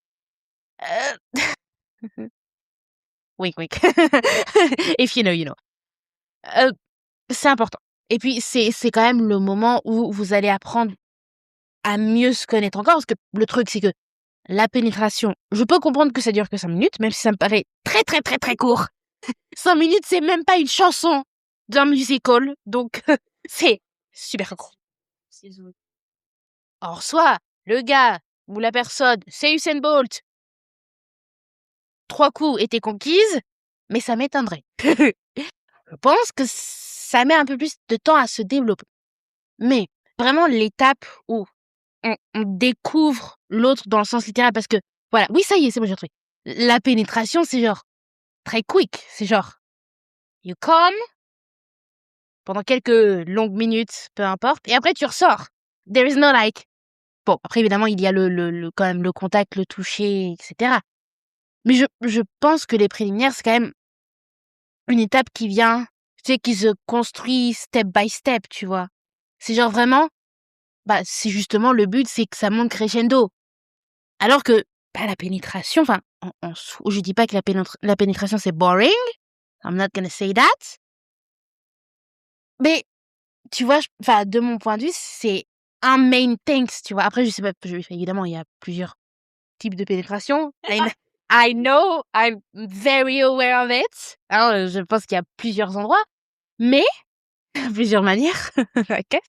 Wink, wink. If you know, you know. C'est important. Et puis c'est quand même le moment où vous allez apprendre à mieux se connaître encore, parce que le truc c'est que la pénétration, je peux comprendre que ça dure que 5 minutes, même si ça me paraît très très très très court. 5 minutes, c'est même pas une chanson d'un musical, donc c'est super court. Or, soit le gars ou la personne, c'est Usain Bolt, 3 coups et t'es conquise, mais ça m'étonnerait. Je pense que ça met un peu plus de temps à se développer. Mais vraiment l'étape où on découvre l'autre dans le sens littéral, parce que, voilà, oui, ça y est, c'est bon, j'ai retrouvé. La pénétration, c'est genre très quick, c'est genre you come pendant quelques longues minutes, peu importe, et après tu ressors. There is no like. Bon, après évidemment il y a quand même le contact, le toucher, etc. Mais je pense que les préliminaires c'est quand même une étape qui vient, tu sais, qui se construit step by step, tu vois. C'est genre vraiment, bah c'est justement le but, c'est que ça monte crescendo. Alors que la pénétration, enfin, je dis pas que la pénétration c'est boring. I'm not gonna say that. Mais, tu vois, enfin, de mon point de vue, c'est un main thanks, tu vois. Après, je sais pas, évidemment, il y a plusieurs types de pénétration. I know, I'm very aware of it. Alors, je pense qu'il y a plusieurs endroits, mais, plusieurs manières. Ok.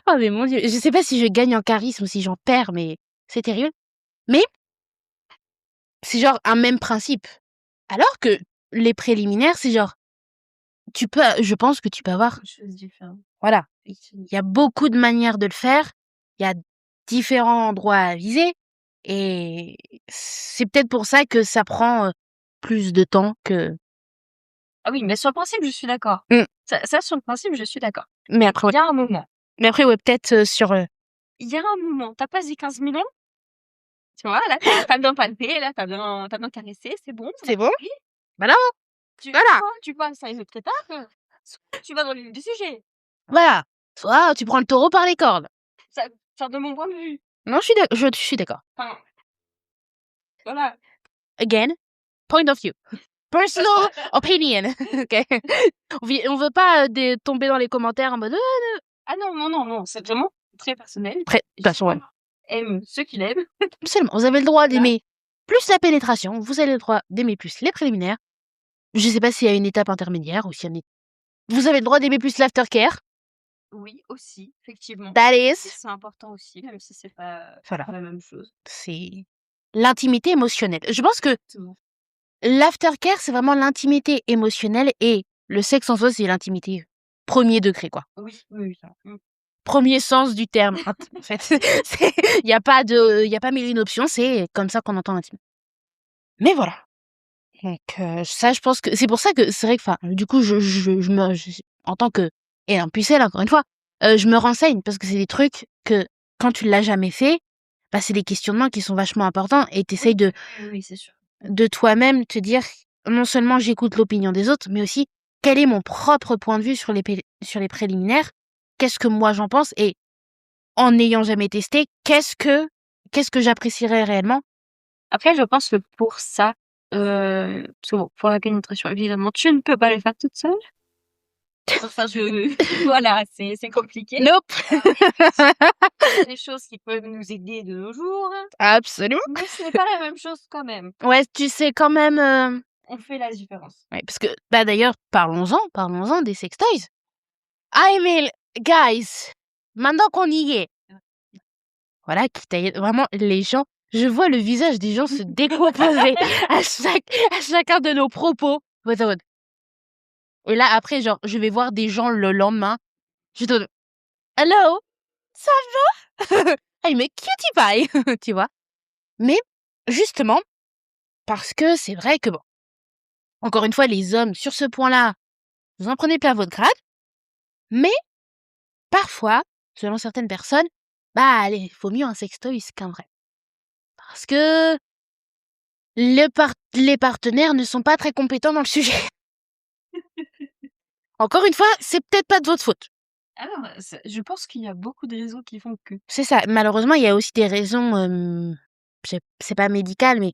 Oh mais mon Dieu, je sais pas si je gagne en charisme ou si j'en perds, mais c'est terrible. Mais c'est genre un même principe. Alors que les préliminaires, c'est genre, je pense que tu peux avoir, Des choses différentes. voilà, il y a beaucoup de manières de le faire, il y a différents endroits à viser, et c'est peut-être pour ça que ça prend plus de temps que. Ah oui, mais sur le principe, je suis d'accord. Mm. Ça, sur le principe, je suis d'accord. Mais après, Il y a un moment. ouais, peut-être sur. Il y a un moment. T'as passé 15 000 ans. Tu vois, là, t'as bien palpé, là, t'as bien caressé, c'est bon. C'est bon? Oui. Voilà, Voilà. Tu passes à une autre étape. Tu vas dans le vif du sujet. voilà. Soit tu prends le taureau par les cornes. Ça, de mon point de vue. Non, je suis d'accord. Enfin, voilà. Again, point of view. Personal opinion. Ok. On veut pas tomber dans les commentaires en mode. Ah non, c'est vraiment très personnel. De toute façon, ouais. Aime ceux qui l'aiment. Absolument. Vous avez le droit d'aimer plus la pénétration. Vous avez le droit d'aimer plus les préliminaires. Je sais pas s'il y a une étape intermédiaire ou s'il y a Vous avez le droit d'aimer plus l'aftercare. Oui, aussi, effectivement. That Et is. c'est important aussi, même si c'est pas Voilà. la même chose. C'est l'intimité émotionnelle. Je pense que Exactement. l'aftercare, c'est vraiment l'intimité émotionnelle et le sexe en soi, c'est l'intimité premier degré, quoi. Oui. Ça. Premier sens du terme. En fait, il y a pas mille et une options, c'est comme ça qu'on entend l'intime. Mais voilà. Donc ça, je pense que c'est pour ça que c'est vrai que, enfin, du coup, en tant que et un pucelle, encore une fois, je me renseigne parce que c'est des trucs que quand tu l'as jamais fait, bah c'est des questionnements qui sont vachement importants et t'essayes Oui, c'est sûr. de toi-même te dire non seulement j'écoute l'opinion des autres, mais aussi quel est mon propre point de vue sur les préliminaires, qu'est-ce que moi j'en pense et en n'ayant jamais testé, qu'est-ce que j'apprécierais réellement. Après, je pense que pour ça, parce que bon, pour la pénétration, évidemment, tu ne peux pas le faire toute seule. Enfin, voilà, c'est compliqué. Nope. C'est des choses qui peuvent nous aider de nos jours, Absolument. mais ce n'est pas la même chose quand même. Ouais, tu sais quand même. On fait la différence. Ouais, parce que bah d'ailleurs, parlons-en des sextoys. Mais guys, maintenant qu'on y est, voilà, vraiment les gens. Je vois le visage des gens se décomposer à chacun de nos propos. Et là, après, genre, je vais voir des gens le lendemain. Je te hello, ça va? Mais cutie pie, tu vois. Mais justement, parce que c'est vrai que bon, encore une fois, les hommes sur ce point-là, vous en prenez plein votre grade. Mais parfois, selon certaines personnes, bah allez, faut mieux un sextoy qu'un vrai. Parce que les partenaires ne sont pas très compétents dans le sujet. Encore une fois, c'est peut-être pas de votre faute. Alors, je pense qu'il y a beaucoup de raisons qui font que. C'est ça. Malheureusement, il y a aussi des raisons, c'est pas médical, mais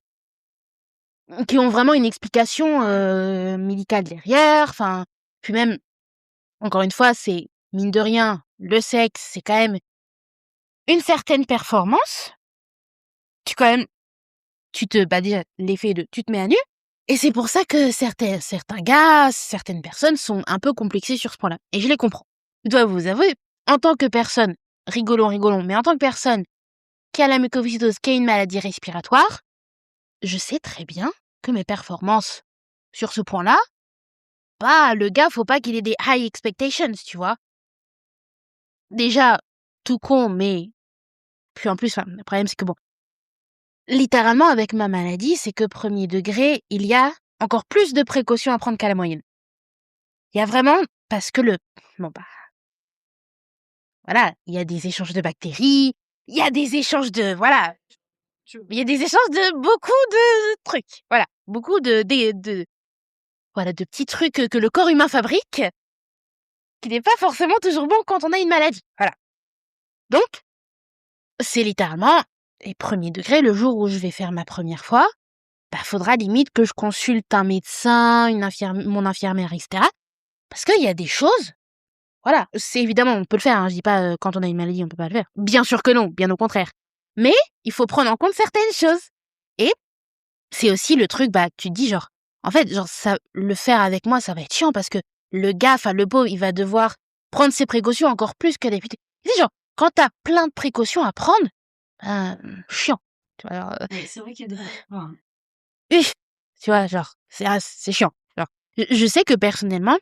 qui ont vraiment une explication médicale derrière. Enfin, puis même, encore une fois, c'est mine de rien, le sexe, c'est quand même une certaine performance. Déjà, l'effet de tu te mets à nu. Et c'est pour ça que certains gars, certaines personnes sont un peu complexées sur ce point-là. Et je les comprends. Je dois vous avouer, en tant que personne, rigolons, mais en tant que personne qui a la mucoviscidose, qui a une maladie respiratoire, je sais très bien que mes performances sur ce point-là, bah, le gars, faut pas qu'il ait des high expectations, tu vois. Déjà, tout con, mais puis en plus, le problème, c'est que bon, littéralement, avec ma maladie, c'est que premier degré, il y a encore plus de précautions à prendre qu'à la moyenne. Il y a vraiment, parce que voilà, il y a des échanges de bactéries, il y a des échanges de, voilà, il y a des échanges de beaucoup de trucs, voilà, beaucoup de petits trucs que le corps humain fabrique, qui n'est pas forcément toujours bon quand on a une maladie, voilà. Donc, c'est littéralement, et premier degré, le jour où je vais faire ma première fois, bah, faudra limite que je consulte un médecin, mon infirmière, etc. Parce qu'il y a des choses, voilà, c'est évidemment, on peut le faire, hein, je dis pas quand on a une maladie, on peut pas le faire. Bien sûr que non, bien au contraire. Mais il faut prendre en compte certaines choses. Et c'est aussi le truc, bah, tu te dis genre, en fait, genre, le faire avec moi, ça va être chiant parce que le gars, enfin, le pauvre, il va devoir prendre ses précautions encore plus que d'habitude. Tu sais, genre, quand t'as plein de précautions à prendre, chiant. Tu vois, alors, Ouais, c'est vrai qu'il y a des fois. oui, tu vois, genre, c'est chiant. Genre, je sais que personnellement,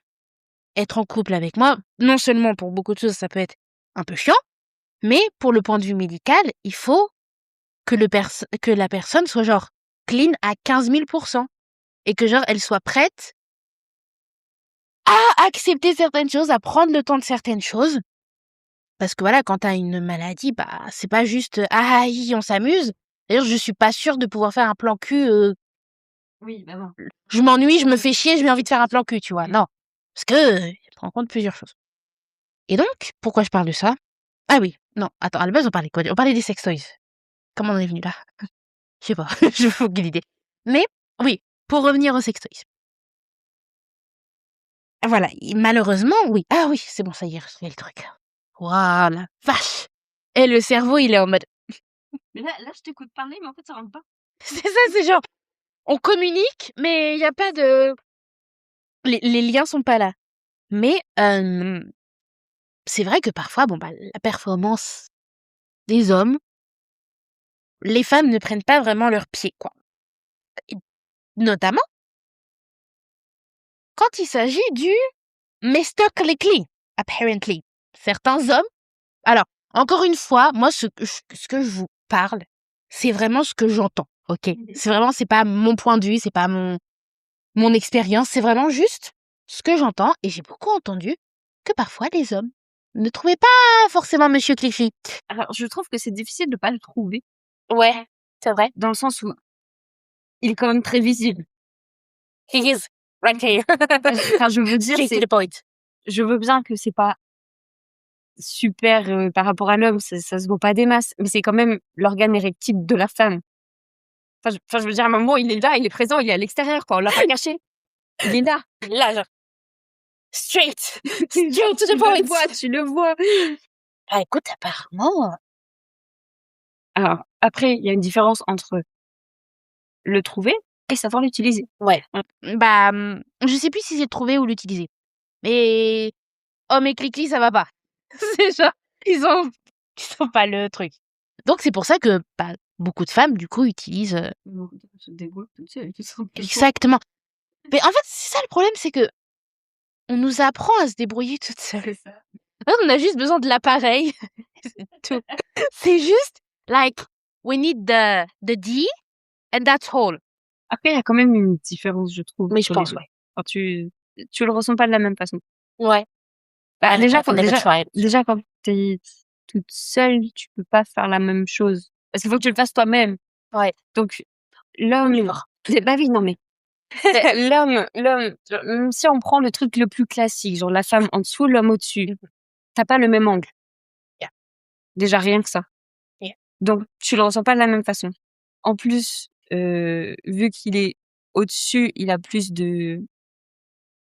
être en couple avec moi, non seulement pour beaucoup de choses, ça peut être un peu chiant, mais pour le point de vue médical, il faut que la personne soit genre clean à 15 000% et que genre elle soit prête à accepter certaines choses, à prendre le temps de certaines choses. Parce que voilà, quand t'as une maladie, bah c'est pas juste on s'amuse. D'ailleurs, je suis pas sûre de pouvoir faire un plan cul. Oui, bah non. Je m'ennuie, je me fais chier, j'ai envie de faire un plan cul, tu vois. Non, parce que je prends en compte plusieurs choses. Et donc, pourquoi je parle de ça? Ah oui, non, attends, à la base on parlait quoi? On parlait des sextoys. Comment on en est venu là? Je sais pas, je n'ai aucune idée. Mais oui, pour revenir aux sextoys. Voilà, malheureusement, oui. Ah oui, c'est bon, ça y est, j'ai retrouvé le truc. Waouh, la vache! Et le cerveau, il est en mode. Mais là, je t'écoute parler, mais en fait, ça rentre pas. C'est ça, c'est genre, on communique, mais il n'y a pas de. Les liens sont pas là. Mais c'est vrai que parfois, bon, bah, la performance des hommes, les femmes ne prennent pas vraiment leurs pieds, quoi. Et notamment quand il s'agit du Mr. Clickly, apparently. Certains hommes. Alors, encore une fois, moi, ce que je vous parle, c'est vraiment ce que j'entends, ok? C'est pas mon point de vue, c'est pas mon expérience, c'est vraiment juste ce que j'entends. Et j'ai beaucoup entendu que parfois les hommes ne trouvaient pas forcément Monsieur Cliffy. Alors, je trouve que c'est difficile de pas le trouver, Ouais, c'est vrai. dans le sens où il est quand même très visible. He is right here. Enfin, je veux dire, Straight to the point. je veux bien que c'est pas super par rapport à l'homme, ça se voit pas des masses, mais c'est quand même l'organe érectile de la femme. Enfin, je veux dire, à un moment, il est là, il est présent, il est à l'extérieur, quoi. On l'a pas caché. Il est là. Là, genre. Straight to the point. Tu le vois. Ah, écoute, apparemment. Alors, après, il y a une différence entre le trouver et savoir l'utiliser. Ouais. Bah, je sais plus si c'est trouver ou l'utiliser. Mais homme et Clickly, ça va pas. C'est genre, ils ont pas le truc. Donc c'est pour ça que bah, beaucoup de femmes, du coup, utilisent. Se débrouille toute seule, tout simplement. Exactement. Mais en fait, c'est ça le problème, c'est que on nous apprend à se débrouiller toute seule. C'est ça. En fait, on a juste besoin de l'appareil. C'est tout. C'est juste, like, we need the D and that's all. Après, il y a quand même une différence, je trouve. Mais je sur pense, les deux. ouais. Enfin, tu le ressens pas de la même façon. Ouais. Bah, déjà, quand quand t'es toute seule, tu peux pas faire la même chose. Parce qu'il faut que tu le fasses toi-même. Ouais. Donc, l'homme, c'est pas oui, non, mais l'homme, genre, même si on prend le truc le plus classique, genre la femme en dessous, l'homme au-dessus, t'as pas le même angle. Yeah. Déjà, rien que ça. Yeah. Donc, tu le ressens pas de la même façon. En plus, vu qu'il est au-dessus, il a plus de...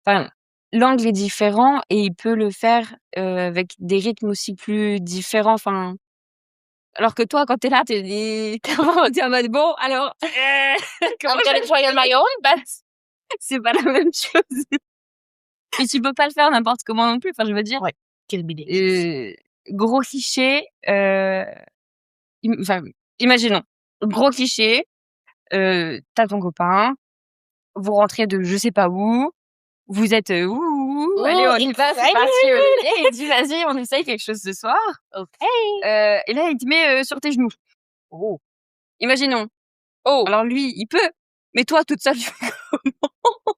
Enfin, l'angle est différent et il peut le faire avec des rythmes aussi plus différents. Enfin, alors que toi, quand t'es là, t'es en mode bon, alors, I'm gonna try on my own, but c'est pas la même chose. Et tu peux pas le faire n'importe comment non plus. Enfin, je veux dire, ouais, quelle bidée. gros cliché. Enfin, imaginons, gros cliché. T'as ton copain, vous rentrez de je sais pas où, vous êtes allez, on y va, c'est parti. Et il dit vas-y, on essaye quelque chose ce soir. Ok. Et là, il te met sur tes genoux. Oh. Imaginons. Oh. Alors lui, il peut, mais toi, toute seule, tu fais comment?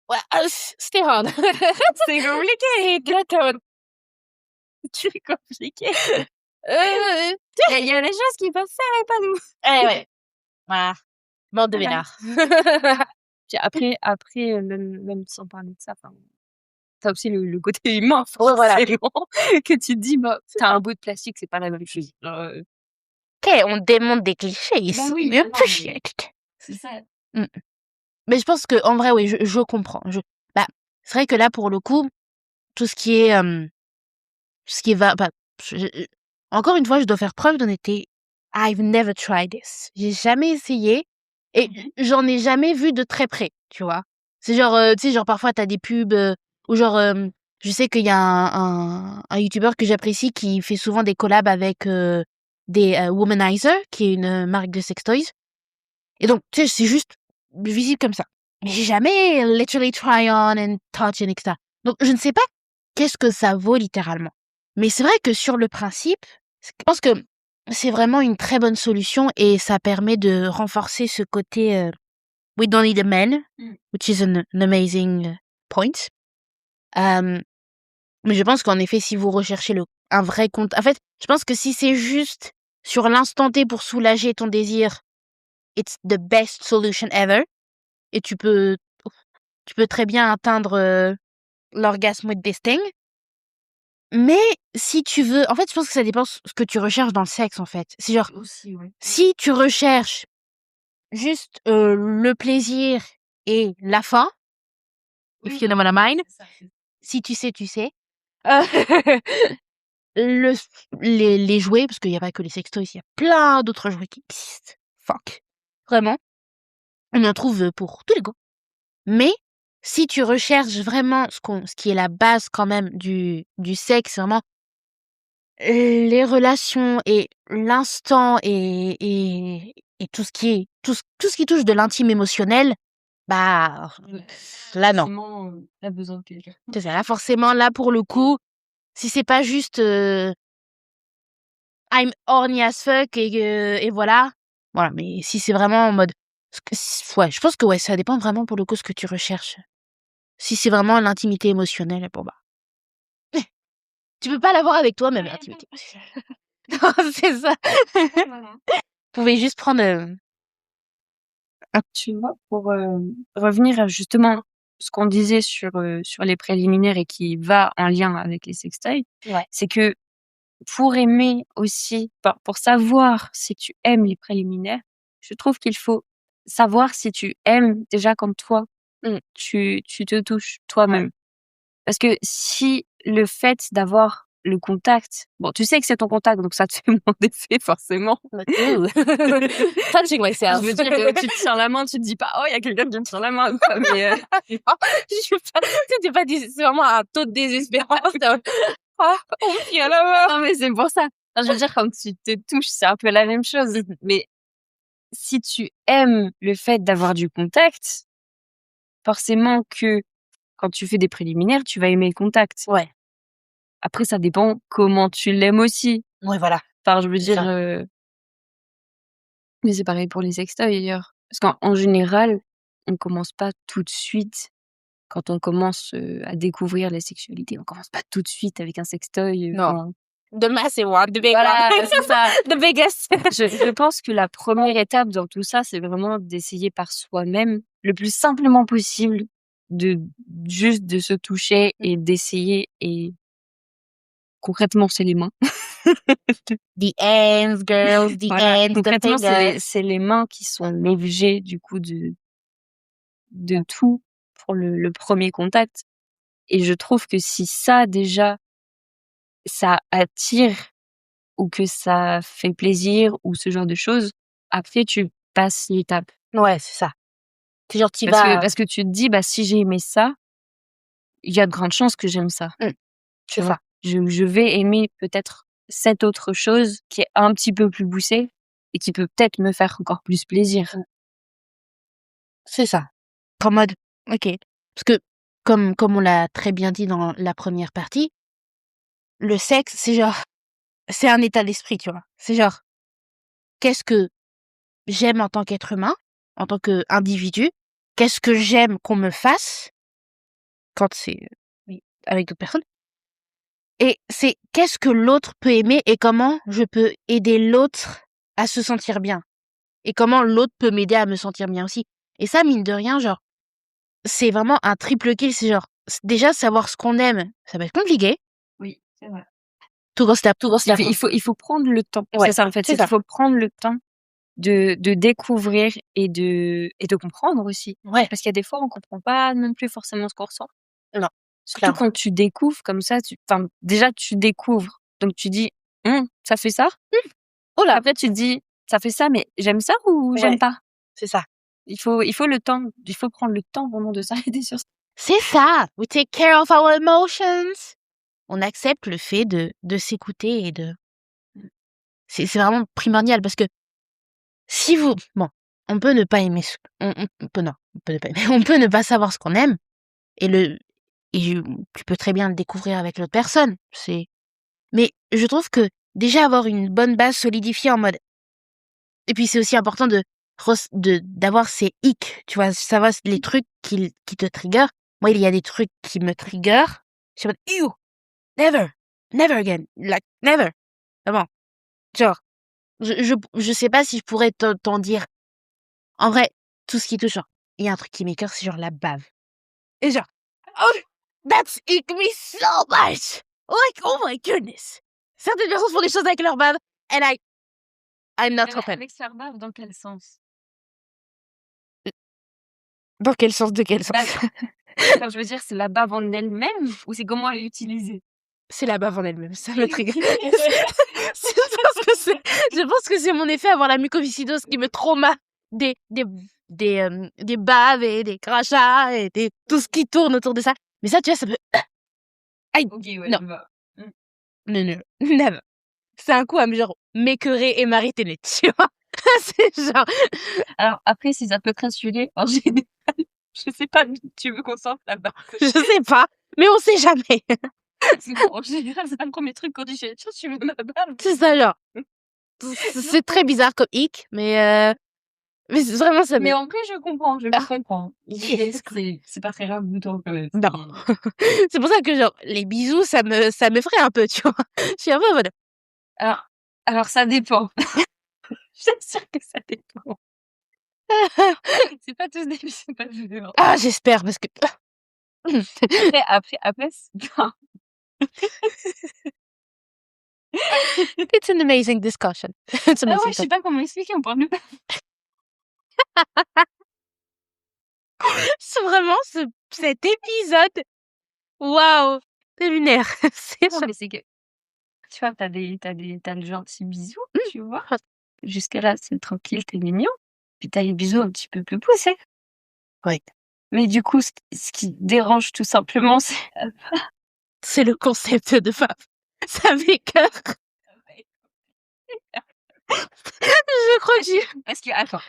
Ouais, c'était hard. C'est compliqué. C'est compliqué. Il y a des choses qu'ils peuvent faire et pas nous. Ouais. Voilà. Bande de vénards. Puis après, même sans parler de ça, enfin, t'as aussi le côté humain, Ouais, voilà. forcément, que tu te dis, bah, t'as un bout de plastique, c'est pas la même chose. Ok, on démonte des clichés ici. oui, Mais non, appreciate. C'est ça. Mais je pense que en vrai, oui, je comprends. Bah, c'est vrai que là, pour le coup, tout ce qui est encore une fois, je dois faire preuve d'honnêteté. I've never tried this. J'ai jamais essayé et j'en ai jamais vu de très près, tu vois. C'est genre, tu sais, genre parfois t'as des pubs où genre je sais qu'il y a un youtubeur que j'apprécie qui fait souvent des collabs avec des Womanizer, qui est une marque de sextoys. Et donc, tu sais, c'est juste visible comme ça. Mais j'ai jamais literally try on and touch and etc. Donc, je ne sais pas qu'est-ce que ça vaut littéralement. Mais c'est vrai que sur le principe, je pense que c'est vraiment une très bonne solution et ça permet de renforcer ce côté we don't need a man, which is an amazing point. Mais je pense qu'en effet, si vous recherchez un vrai compte, en fait, je pense que si c'est juste sur l'instant T pour soulager ton désir, it's the best solution ever. Et tu peux très bien atteindre l'orgasme with this thing. Mais si tu veux, en fait, je pense que ça dépend ce que tu recherches dans le sexe, en fait. C'est genre, Aussi, ouais. si tu recherches juste le plaisir et la fin, if you know what I mean, si tu sais, tu sais. Les jouets, parce qu'il n'y a pas que les sextoys, il y a plein d'autres jouets qui existent. Fuck. Vraiment. On en trouve pour tous les goûts. Mais si tu recherches vraiment ce qui est la base quand même du sexe, vraiment les relations et l'instant et tout ce qui touche de l'intime émotionnel, bah là non. Forcément, t'as besoin de quelqu'un. C'est ça, là forcément, là pour le coup, si c'est pas juste I'm horny as fuck et voilà. Voilà, mais si c'est vraiment en mode ouais, je pense que ouais, ça dépend vraiment pour le coup ce que tu recherches. Si c'est vraiment l'intimité émotionnelle, bon bah tu peux pas l'avoir avec toi même l'intimité émotionnelle. Non, c'est ça. Voilà. Vous pouvez juste prendre Tu vois, pour revenir à justement ce qu'on disait sur les préliminaires et qui va en lien avec les sextoys, ouais. c'est que pour aimer aussi, pour savoir si tu aimes les préliminaires, je trouve qu'il faut savoir si tu aimes déjà comme toi, tu te touches toi-même. Parce que si le fait d'avoir le contact, bon, tu sais que c'est ton contact, donc ça te fait moins d'effet forcément. Touching myself. Je veux dire que tu te tiens la main, tu te dis pas, oh, il y a quelqu'un qui me tient la main, quoi, mais C'était pas c'est vraiment un taux de désespérance. Ah, on me tient la main. non, mais c'est pour ça. Enfin, je veux dire, quand tu te touches, c'est un peu la même chose. Mais si tu aimes le fait d'avoir du contact, forcément que quand tu fais des préliminaires, tu vas aimer le contact. Ouais. Après, ça dépend comment tu l'aimes aussi. Ouais, voilà. Enfin, je veux C'est dire, ça. mais c'est pareil pour les sextoys d'ailleurs. Parce qu'en général, on commence pas tout de suite, quand on commence à découvrir la sexualité, on commence pas tout de suite avec un sextoy. Non. The massive one, the big Voilà, one. c'est ça. The biggest. Je pense que la première étape dans tout ça, c'est vraiment d'essayer par soi-même, le plus simplement possible, juste de se toucher et d'essayer. Et concrètement, c'est les mains. The hands, girls, the Voilà. hands, the Concrètement, fingers. c'est les mains qui sont l'objet du coup de tout pour le premier contact. Et je trouve que si ça déjà, ça attire ou que ça fait plaisir ou ce genre de choses, après tu passes l'étape. Ouais, c'est ça. C'est genre Parce que tu te dis, bah si j'ai aimé ça, il y a de grandes chances que j'aime ça. c'est ça. Je vais aimer peut-être cette autre chose qui est un petit peu plus poussée et qui peut peut-être me faire encore plus plaisir. C'est ça. En mode, ok. Parce que, comme on l'a très bien dit dans la première partie, le sexe, c'est genre, c'est un état d'esprit, tu vois. C'est genre, qu'est-ce que j'aime en tant qu'être humain, en tant qu'individu? Qu'est-ce que j'aime qu'on me fasse quand c'est avec d'autres personnes? Et c'est qu'est-ce que l'autre peut aimer et comment je peux aider l'autre à se sentir bien? Et comment l'autre peut m'aider à me sentir bien aussi? Et ça, mine de rien, genre, c'est vraiment un triple kill. C'est genre, déjà, savoir ce qu'on aime, ça va être compliqué. Oui, c'est vrai. Tout gros step. Il faut prendre le temps. Ouais, c'est ça en fait. c'est ça. Il faut prendre le temps de découvrir et de comprendre aussi. Ouais. Parce qu'il y a des fois, on comprend pas non plus forcément ce qu'on ressent. Non. Surtout Clairement. quand tu découvres comme ça, déjà tu découvres. Donc tu dis, ça fait ça. Oh là. Après tu te dis, ça fait ça, mais j'aime ça ou j'aime pas. C'est ça. Il faut le temps. Il faut prendre le temps vraiment de s'arrêter sur ça. C'est ça. We take care of our emotions. On accepte le fait de s'écouter et de... C'est vraiment primordial parce que si vous... Bon, on peut ne pas aimer... on peut, non, on peut ne pas aimer. On peut ne pas savoir ce qu'on aime et tu peux très bien le découvrir avec l'autre personne. Mais je trouve que déjà avoir une bonne base solidifiée en mode... Et puis c'est aussi important d'avoir ces hicks, tu vois, savoir les trucs qui te trigger. Moi, il y a des trucs qui me trigger. Je suis en mode, ew, never again, like, never. Vraiment. Genre, je sais pas si je pourrais t'en dire. En vrai, tout ce qui touche, genre, il y a un truc qui m'écoeure, c'est genre la bave. Et genre, oh, that's ick me so much. Like, oh my goodness. Certaines personnes font des choses avec leur bave, and I'm not open. Avec leur bave, dans quel sens? Dans quel sens, de quel sens? Enfin, je veux dire, c'est la bave en elle-même ou c'est comment elle est utilisée? C'est la bave en elle-même, ça me trigger. Je pense que c'est mon effet avoir la mucoviscidose qui me trauma des baves et des crachats et tout ce qui tourne autour de ça. Mais ça, tu vois, ça me... Aïe. Ok, ouais, Non. je vois. Non, never. C'est un coup à me genre m'écœurer et m'arrêter net, tu vois. C'est genre... Alors, après, si ça peut te rassurer, en général, je sais pas d'où tu veux qu'on sorte là-bas. Je sais pas, mais on sait jamais. En général, c'est pas le premier truc qu'on dit chez les gens, tu veux ma bave. C'est ça, genre. C'est très bizarre comme hic, mais c'est vraiment ça. Mais en plus, je comprends. Yes. C'est pas très grave du tout quand même. Non. C'est pour ça que genre les bisous, ça me ferait un peu, tu vois. Je suis un peu en mode... Alors ça dépend. Je suis sûre que ça dépend. C'est pas tous des bisous, c'est pas tous des... Ah, j'espère, parce que... Après, c'est pas... It's an amazing discussion. It's Ah amazing ouais, je sais pas comment expliquer, on parle de... C'est vraiment cet épisode. Waouh, c'est lunaire. C'est Non, mais c'est que, tu vois, t'as le gentil bisou, tu vois. Jusqu'à là, c'est tranquille, t'es mignon. Puis t'as les bisous un petit peu plus poussés. Ouais. Mais du coup, ce qui dérange tout simplement, c'est le concept de femme. Ça m'écoeure. Je crois que j'ai... Parce que, attends.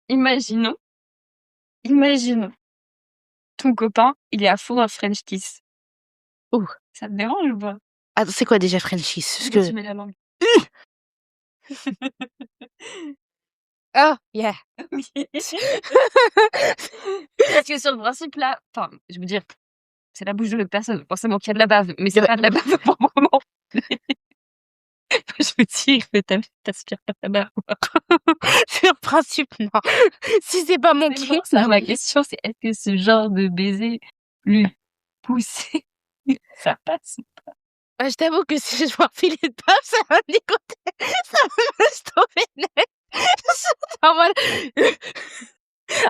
Imaginons, ton copain, il est à fond dans le French kiss. Ouh. Ça te dérange ou pas? Attends, c'est quoi déjà French kiss? Parce que... Tu mets la langue. Ah, yeah. Oui. Parce que sur le principe là, enfin, je veux dire, c'est la bouche de l'autre personne, forcément qu'il y a de la bave, mais c'est pas de la bave proprement. Je veux dire, t'aspires pas ta bave. Sur le principe, non. Si c'est pas mon kiff, non. Ma question, c'est est-ce que ce genre de baiser plus poussé, ça passe ou pas? Bah, je t'avoue que si je vois un filet de bave, ça va me dégoûter. Ça va me stopper net.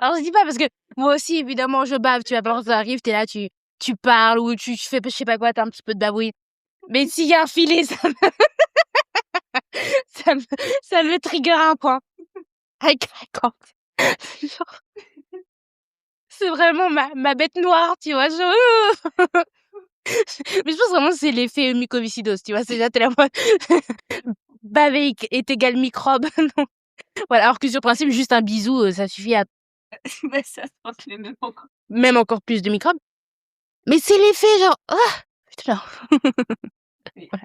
Alors, je dis pas parce que moi aussi, évidemment, je bave. Tu vois, quand ça arrive, t'es là, tu parles ou tu fais je sais pas quoi, t'as un petit peu de babouille. Mais s'il y a un filet, ça me trigger un point. I can't. C'est vraiment ma bête noire, tu vois. Mais je pense vraiment que c'est l'effet mucoviscidose, tu vois. C'est déjà t'es la fois baver est égal microbe. Non. Voilà, alors que sur le principe, juste un bisou, ça suffit à... Mais ça se transmet même encore plus de microbes. Mais c'est l'effet genre... Ah, putain. Oui. Voilà.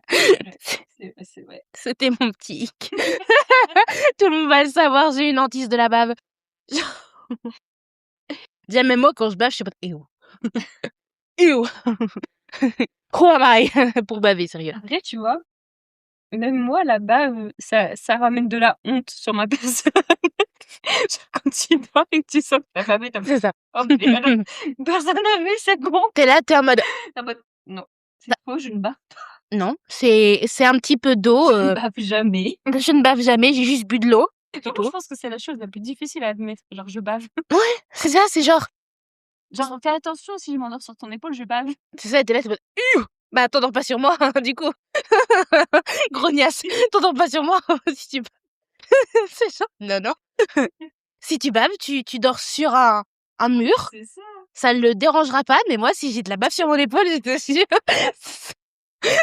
C'est vrai. C'était mon petit hic. Tout le monde va le savoir, j'ai une hantise de la bave. Déjà, même moi, quand je bave, je sais pas... Ew. Who am I pour baver, sérieux. Après, tu vois, même moi, la bave, ça ramène de la honte sur ma personne. Quand tu dors et que tu sens que t'as bavé, t'as C'est ça. oh, mais personne n'a vu, c'est bon. T'es là, t'es en mode... Non, c'est faux, je ne bave pas. Non, c'est un petit peu d'eau. Je ne bave jamais. Je ne bave jamais, j'ai juste bu de l'eau. Je pense que c'est la chose la plus difficile à admettre. Genre, je bave. Ouais, c'est ça, c'est genre... Genre, fais attention, si je m'endors sur ton épaule, je bave. C'est ça, t'es là, t'es en mode... Bah, t'endors pas sur moi, du coup. Grognasse, t'endors pas sur moi si tu baves. C'est genre... Non. Si tu baves, tu dors sur un mur. C'est ça. ça le dérangera pas, mais moi, si j'ai de la bave sur mon épaule, je te jure,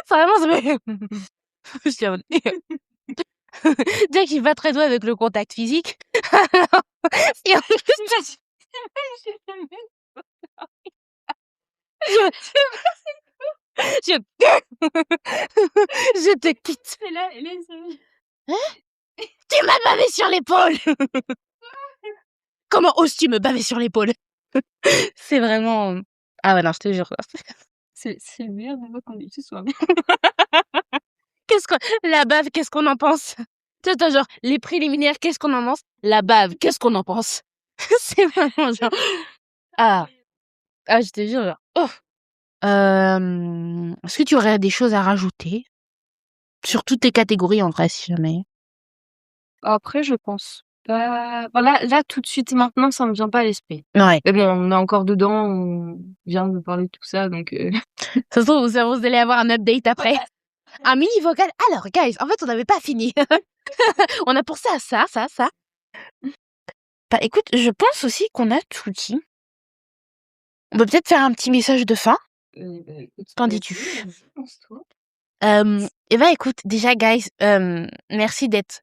vraiment, ça me... Je suis en mode, déjà que je suis pas très douée avec le contact physique. Et en plus, je, je, je te quitte. Et là, c'est- Tu m'as bavé sur l'épaule. Comment oses-tu me baver sur l'épaule? C'est vraiment... Ah ouais, non, je te jure. c'est le meilleur moment qu'on ait ce soir. La bave, qu'est-ce qu'on en pense? Toi, genre, les préliminaires, qu'est-ce qu'on en pense? La bave, qu'est-ce qu'on en pense? C'est vraiment genre... Ah, je te jure, genre... Oh. Est-ce que tu aurais des choses à rajouter? Sur toutes les catégories, en vrai, si jamais. Après, je pense pas. Bon, là, tout de suite, maintenant, ça me vient pas à l'esprit. Ouais. Mais bon, on est encore dedans, on vient de parler de tout ça, donc Ça se trouve, vous allez avoir un update après. Un mini vocal. Alors, guys, en fait, on n'avait pas fini. On a pensé à ça. Bah, écoute, je pense aussi qu'on a tout dit. On peut peut-être faire un petit message de fin. Qu'en dis-tu? Je pense, toi. Et bah, écoute, déjà, guys, merci d'être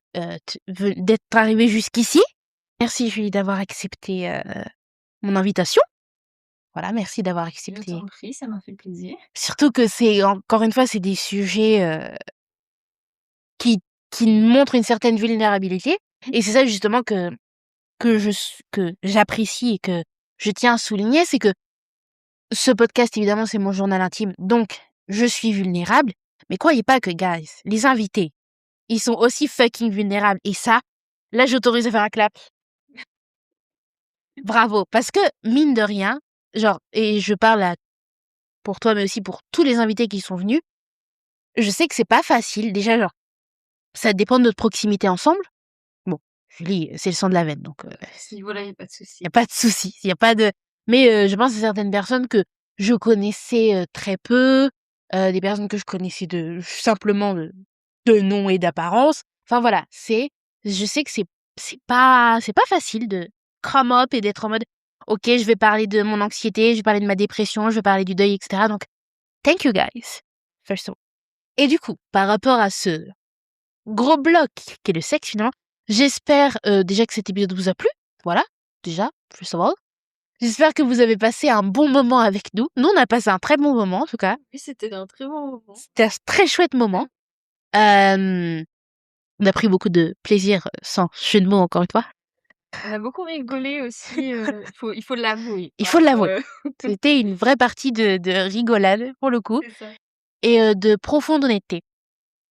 arrivé jusqu'ici. Merci, Julie, d'avoir accepté mon invitation. Voilà, merci d'avoir Je accepté. t'en prie, ça m'a fait plaisir. Surtout que c'est, encore une fois, c'est des sujets qui montrent une certaine vulnérabilité. Et c'est ça, justement, que j'apprécie et que je tiens à souligner, c'est que ce podcast, évidemment, c'est mon journal intime, donc je suis vulnérable. Mais croyez pas que, guys, les invités, ils sont aussi fucking vulnérables. Et ça, là, j'autorise à faire un clap. Bravo. Parce que, mine de rien, genre, et je parle pour toi, mais aussi pour tous les invités qui sont venus, je sais que c'est pas facile. Déjà, genre, ça dépend de notre proximité ensemble. Bon, Julie, c'est le sang de la veine, donc Si, voilà, il n'y a pas de souci. y a pas de souci. Y a pas de... Mais je pense à certaines personnes que je connaissais très peu, des personnes que je connaissais simplement de nom et d'apparence. Enfin voilà, je sais que c'est pas facile de come up et d'être en mode ok, je vais parler de mon anxiété, je vais parler de ma dépression, je vais parler du deuil, etc. Donc thank you guys, first of all. Et du coup, par rapport à ce gros bloc qui est le sexe finalement, j'espère déjà que cet épisode vous a plu. Voilà, déjà, first of all. J'espère que vous avez passé un bon moment avec nous. Nous, on a passé un très bon moment, en tout cas. Oui, c'était un très bon moment. C'était un très chouette moment. On a pris beaucoup de plaisir, sans jeu de mots, encore une fois. On a beaucoup rigolé aussi, il faut l'avouer. Il faut l'avouer. C'était une vraie partie de rigolade, pour le coup, C'est ça. et de profonde honnêteté.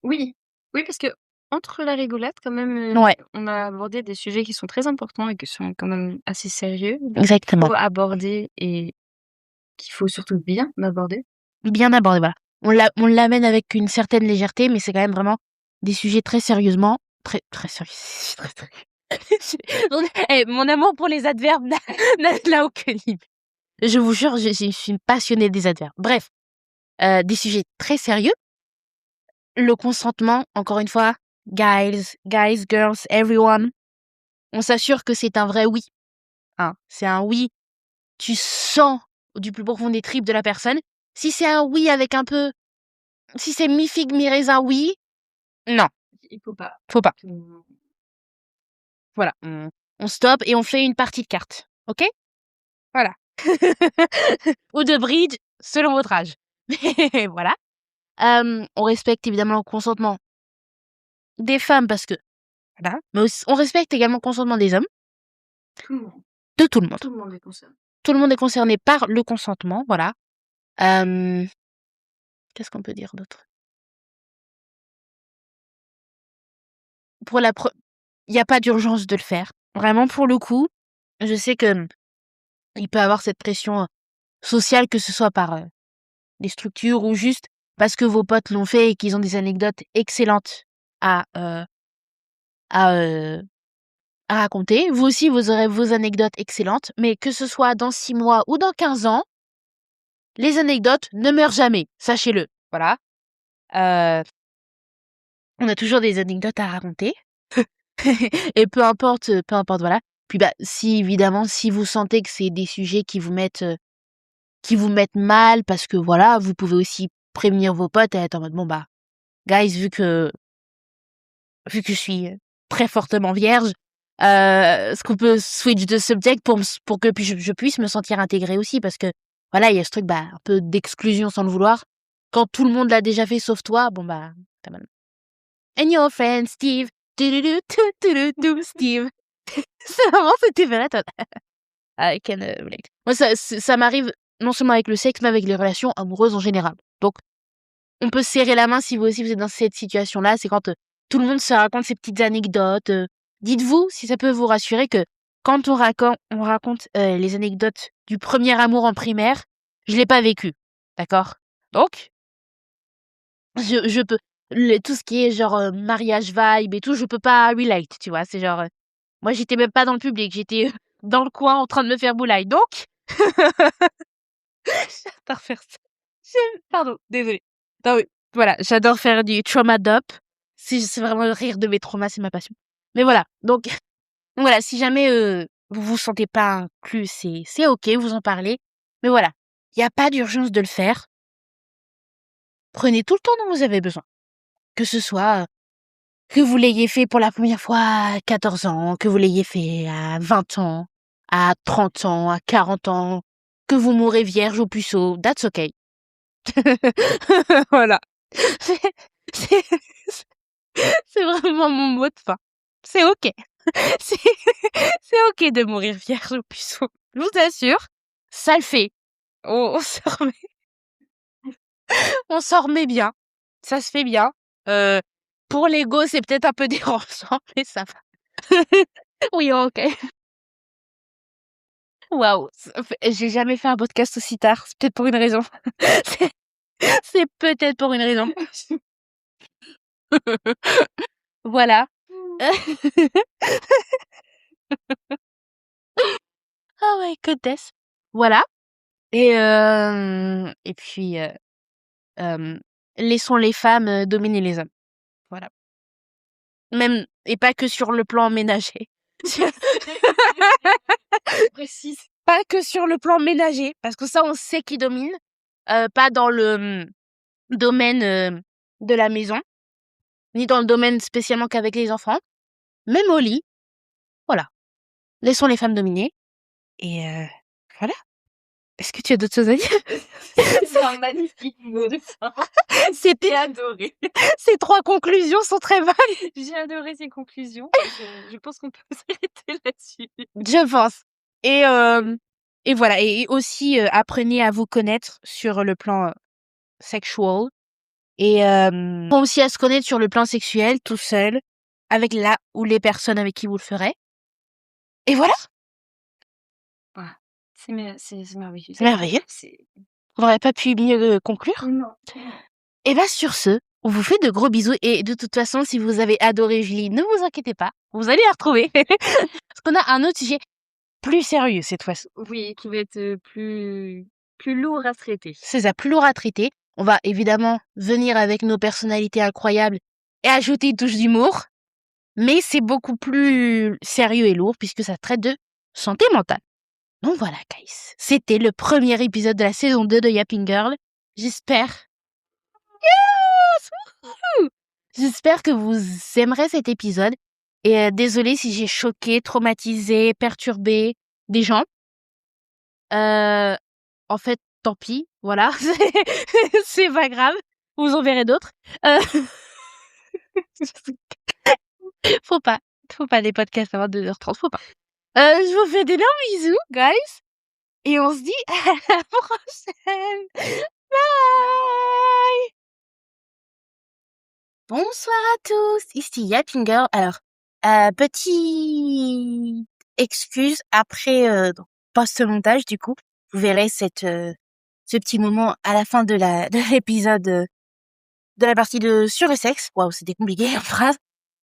Oui, parce que entre la rigolade, quand même, Ouais, on a abordé des sujets qui sont très importants et qui sont quand même assez sérieux, qu'il exactement. faut aborder et qu'il faut surtout bien aborder. Bien abordé, voilà. On l'amène avec une certaine légèreté, mais c'est quand même vraiment des sujets très sérieusement. Très sérieux. Très sérieux. Mon amour pour les adverbes n'a aucun limite. Je vous jure, je suis une passionnée des adverbes. Bref, des sujets très sérieux. Le consentement, encore une fois, guys, girls, everyone, on s'assure que c'est un vrai oui. Hein, c'est un oui. Tu sens du plus profond des tripes de la personne. Si c'est un oui avec un peu... Si c'est mi-figue, mi-raisin, oui. Non, Il faut pas. faut pas. Voilà, on stoppe et on fait une partie de cartes. Ok? Voilà. Ou de bridge, selon votre âge. Voilà. On respecte évidemment le consentement des femmes parce que... Voilà. Mais on respecte également le consentement des hommes. Tout le monde. De tout le monde. Tout le monde est concerné. Tout le monde est concerné par le consentement, voilà. Qu'est-ce qu'on peut dire d'autre? Il n'y a pas d'urgence de le faire. Vraiment, pour le coup, je sais que il peut avoir cette pression sociale, que ce soit par des structures ou juste parce que vos potes l'ont fait et qu'ils ont des anecdotes excellentes à raconter. Vous aussi, vous aurez vos anecdotes excellentes, mais que ce soit dans 6 mois ou dans 15 ans, les anecdotes ne meurent jamais, sachez-le. Voilà. On a toujours des anecdotes à raconter. Et peu importe, voilà. Puis si évidemment, si vous sentez que c'est des sujets qui vous mettent qui vous mettent mal parce que voilà, vous pouvez aussi prévenir vos potes et être en mode bon bah guys, vu que je suis très fortement vierge, est-ce qu'on peut switch de subject pour que je puisse me sentir intégrée aussi parce que voilà, il y a ce truc un peu d'exclusion sans le vouloir. Quand tout le monde l'a déjà fait sauf toi, bon bah quand même. And your friend Steve, Steve. C'est vraiment c'était vrai. I can relate. Moi ça m'arrive non seulement avec le sexe mais avec les relations amoureuses en général. Donc on peut se serrer la main si vous aussi vous êtes dans cette situation-là, c'est quand tout le monde se raconte ses petites anecdotes. Dites-vous, si ça peut vous rassurer, que quand on raconte les anecdotes du premier amour en primaire, je l'ai pas vécu, d'accord? Donc, je peux tout ce qui est genre mariage vibe et tout, je peux pas relate, tu vois? C'est genre moi j'étais même pas dans le public, j'étais dans le coin en train de me faire boulaille. Donc, j'adore faire ça. Pardon, désolée. Non, oui, voilà, j'adore faire du trauma dump. C'est vraiment rire de mes traumas, c'est ma passion. Mais voilà, donc voilà, si jamais vous vous sentez pas inclus, c'est ok, vous en parlez. Mais voilà, il y a pas d'urgence de le faire. Prenez tout le temps dont vous avez besoin. Que ce soit que vous l'ayez fait pour la première fois à 14 ans, que vous l'ayez fait à 20 ans, à 30 ans, à 40 ans, que vous mourrez vierge au puceau, that's okay. Voilà. C'est c'est c'est vraiment mon mot de fin. C'est ok. C'est c'est ok de mourir vierge au puceau. Je vous assure, ça le fait. On se remet on s'en remet bien. Ça se fait bien. Pour l'ego, c'est peut-être un peu dérangeant, mais ça va. Oui, ok. Waouh, j'ai jamais fait un podcast aussi tard. C'est peut-être pour une raison. C'est c'est peut-être pour une raison. Voilà. Oh my goodness. Voilà. Et puis, laissons les femmes dominer les hommes. Voilà. Même et pas que sur le plan ménager. Précise. Pas que sur le plan ménager, parce que ça, on sait qui domine. Pas dans le domaine de la maison, ni dans le domaine spécialement qu'avec les enfants. Même au lit. Voilà. Laissons les femmes dominer. Et voilà. Est-ce que tu as d'autres choses à dire? C'est un magnifique mot de fin. C'était J'ai adoré. Ces 3 conclusions sont très bonnes. J'ai adoré ces conclusions. Je pense qu'on peut s'arrêter là-dessus. Je pense. Et voilà. Et aussi, apprenez à vous connaître sur le plan sexual. Et aussi à se connaître sur le plan sexuel, tout seul, avec la ou les personnes avec qui vous le ferez. Et voilà. Voilà. C'est merveilleux. C'est merveilleux. On n'aurait pas pu mieux conclure. Non. Et sur ce, on vous fait de gros bisous. Et de toute façon, si vous avez adoré Julie, ne vous inquiétez pas, vous allez la retrouver. Parce qu'on a un autre sujet plus sérieux cette fois-ci. Oui, qui va être plus lourd à traiter. C'est ça, plus lourd à traiter. On va évidemment venir avec nos personnalités incroyables et ajouter une touche d'humour. Mais c'est beaucoup plus sérieux et lourd puisque ça traite de santé mentale. Donc voilà, guys. C'était le premier épisode de la saison 2 de Yapping Girl. J'espère... Yes! Wouhou! J'espère que vous aimerez cet épisode. Et désolée si j'ai choqué, traumatisé, perturbé des gens. En fait, tant pis. Voilà. C'est pas grave. Vous en verrez d'autres. Faut pas des podcasts avant 2h30. Faut pas. Je vous fais d'énormes bisous, guys. Et on se dit à la prochaine. Bye. Bonsoir à tous. Ici Yapping Girl. Alors, petite excuse après post-montage du coup. Vous verrez ce petit moment à la fin de l'épisode de la partie sur le sexe. Waouh, c'était compliqué en phrase.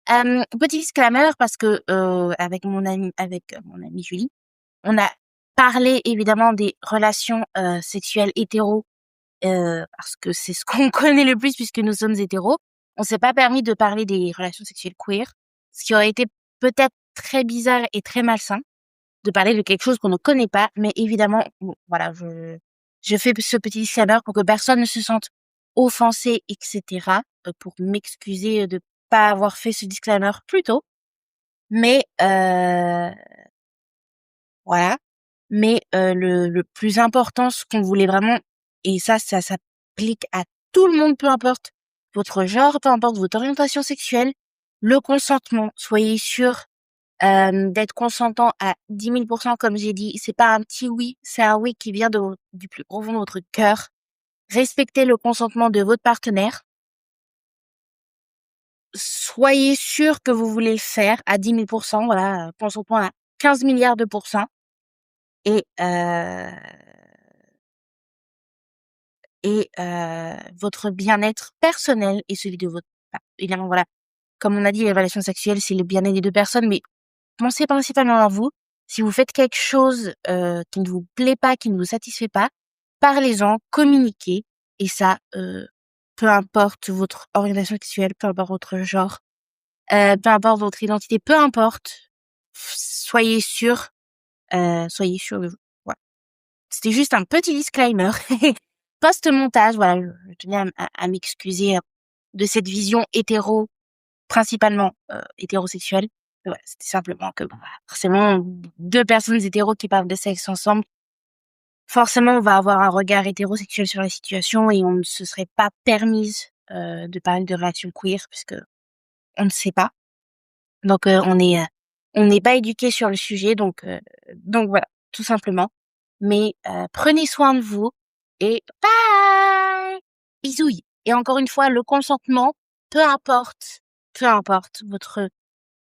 Petit disclaimer parce que avec mon amie Julie, on a parlé évidemment des relations sexuelles hétéros parce que c'est ce qu'on connaît le plus puisque nous sommes hétéros. On s'est pas permis de parler des relations sexuelles queer, ce qui aurait été peut-être très bizarre et très malsain de parler de quelque chose qu'on ne connaît pas, mais évidemment, voilà, je fais ce petit disclaimer pour que personne ne se sente offensé, etc., pour m'excuser de pas avoir fait ce disclaimer plus tôt. Mais voilà. Mais le plus important, ce qu'on voulait vraiment, et ça s'applique à tout le monde, peu importe votre genre, peu importe votre orientation sexuelle, le consentement. Soyez sûr d'être consentant à 10 000%, comme j'ai dit. C'est pas un petit oui, c'est un oui qui vient du plus profond de votre cœur. Respectez le consentement de votre partenaire. Soyez sûr que vous voulez le faire à 10 000%, voilà, consentement à 15 milliards de pourcents. Et votre bien-être personnel et celui de votre évidemment, voilà, comme on a dit, les relations sexuelles, c'est le bien-être des 2 personnes, mais pensez principalement à vous. Si vous faites quelque chose qui ne vous plaît pas, qui ne vous satisfait pas, parlez-en, communiquez, et ça, peu importe votre orientation sexuelle, peu importe votre genre, peu importe votre identité, peu importe, soyez sûr de vous. Voilà. C'était juste un petit disclaimer. Post-montage, voilà, je tenais à m'excuser de cette vision principalement hétérosexuelle. Voilà, c'était simplement que forcément 2 personnes hétéros qui parlent de sexe ensemble, forcément on va avoir un regard hétérosexuel sur la situation et on ne se serait pas permise de parler de relations queer puisque on ne sait pas. Donc on n'est pas éduqué sur le sujet, donc voilà, tout simplement. Mais prenez soin de vous et bye! Bisouilles. Et encore une fois, le consentement, peu importe votre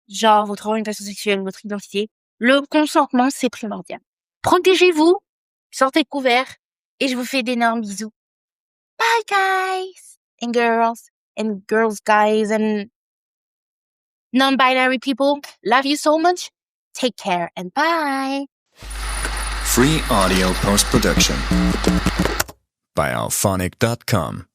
genre, votre orientation sexuelle, votre identité, le consentement, c'est primordial. Protégez-vous, sortez couverts, et je vous fais d'énormes bisous. Bye guys and girls, guys, and non-binary people. Love you so much. Take care and bye. Free audio post-production by alphonic.com.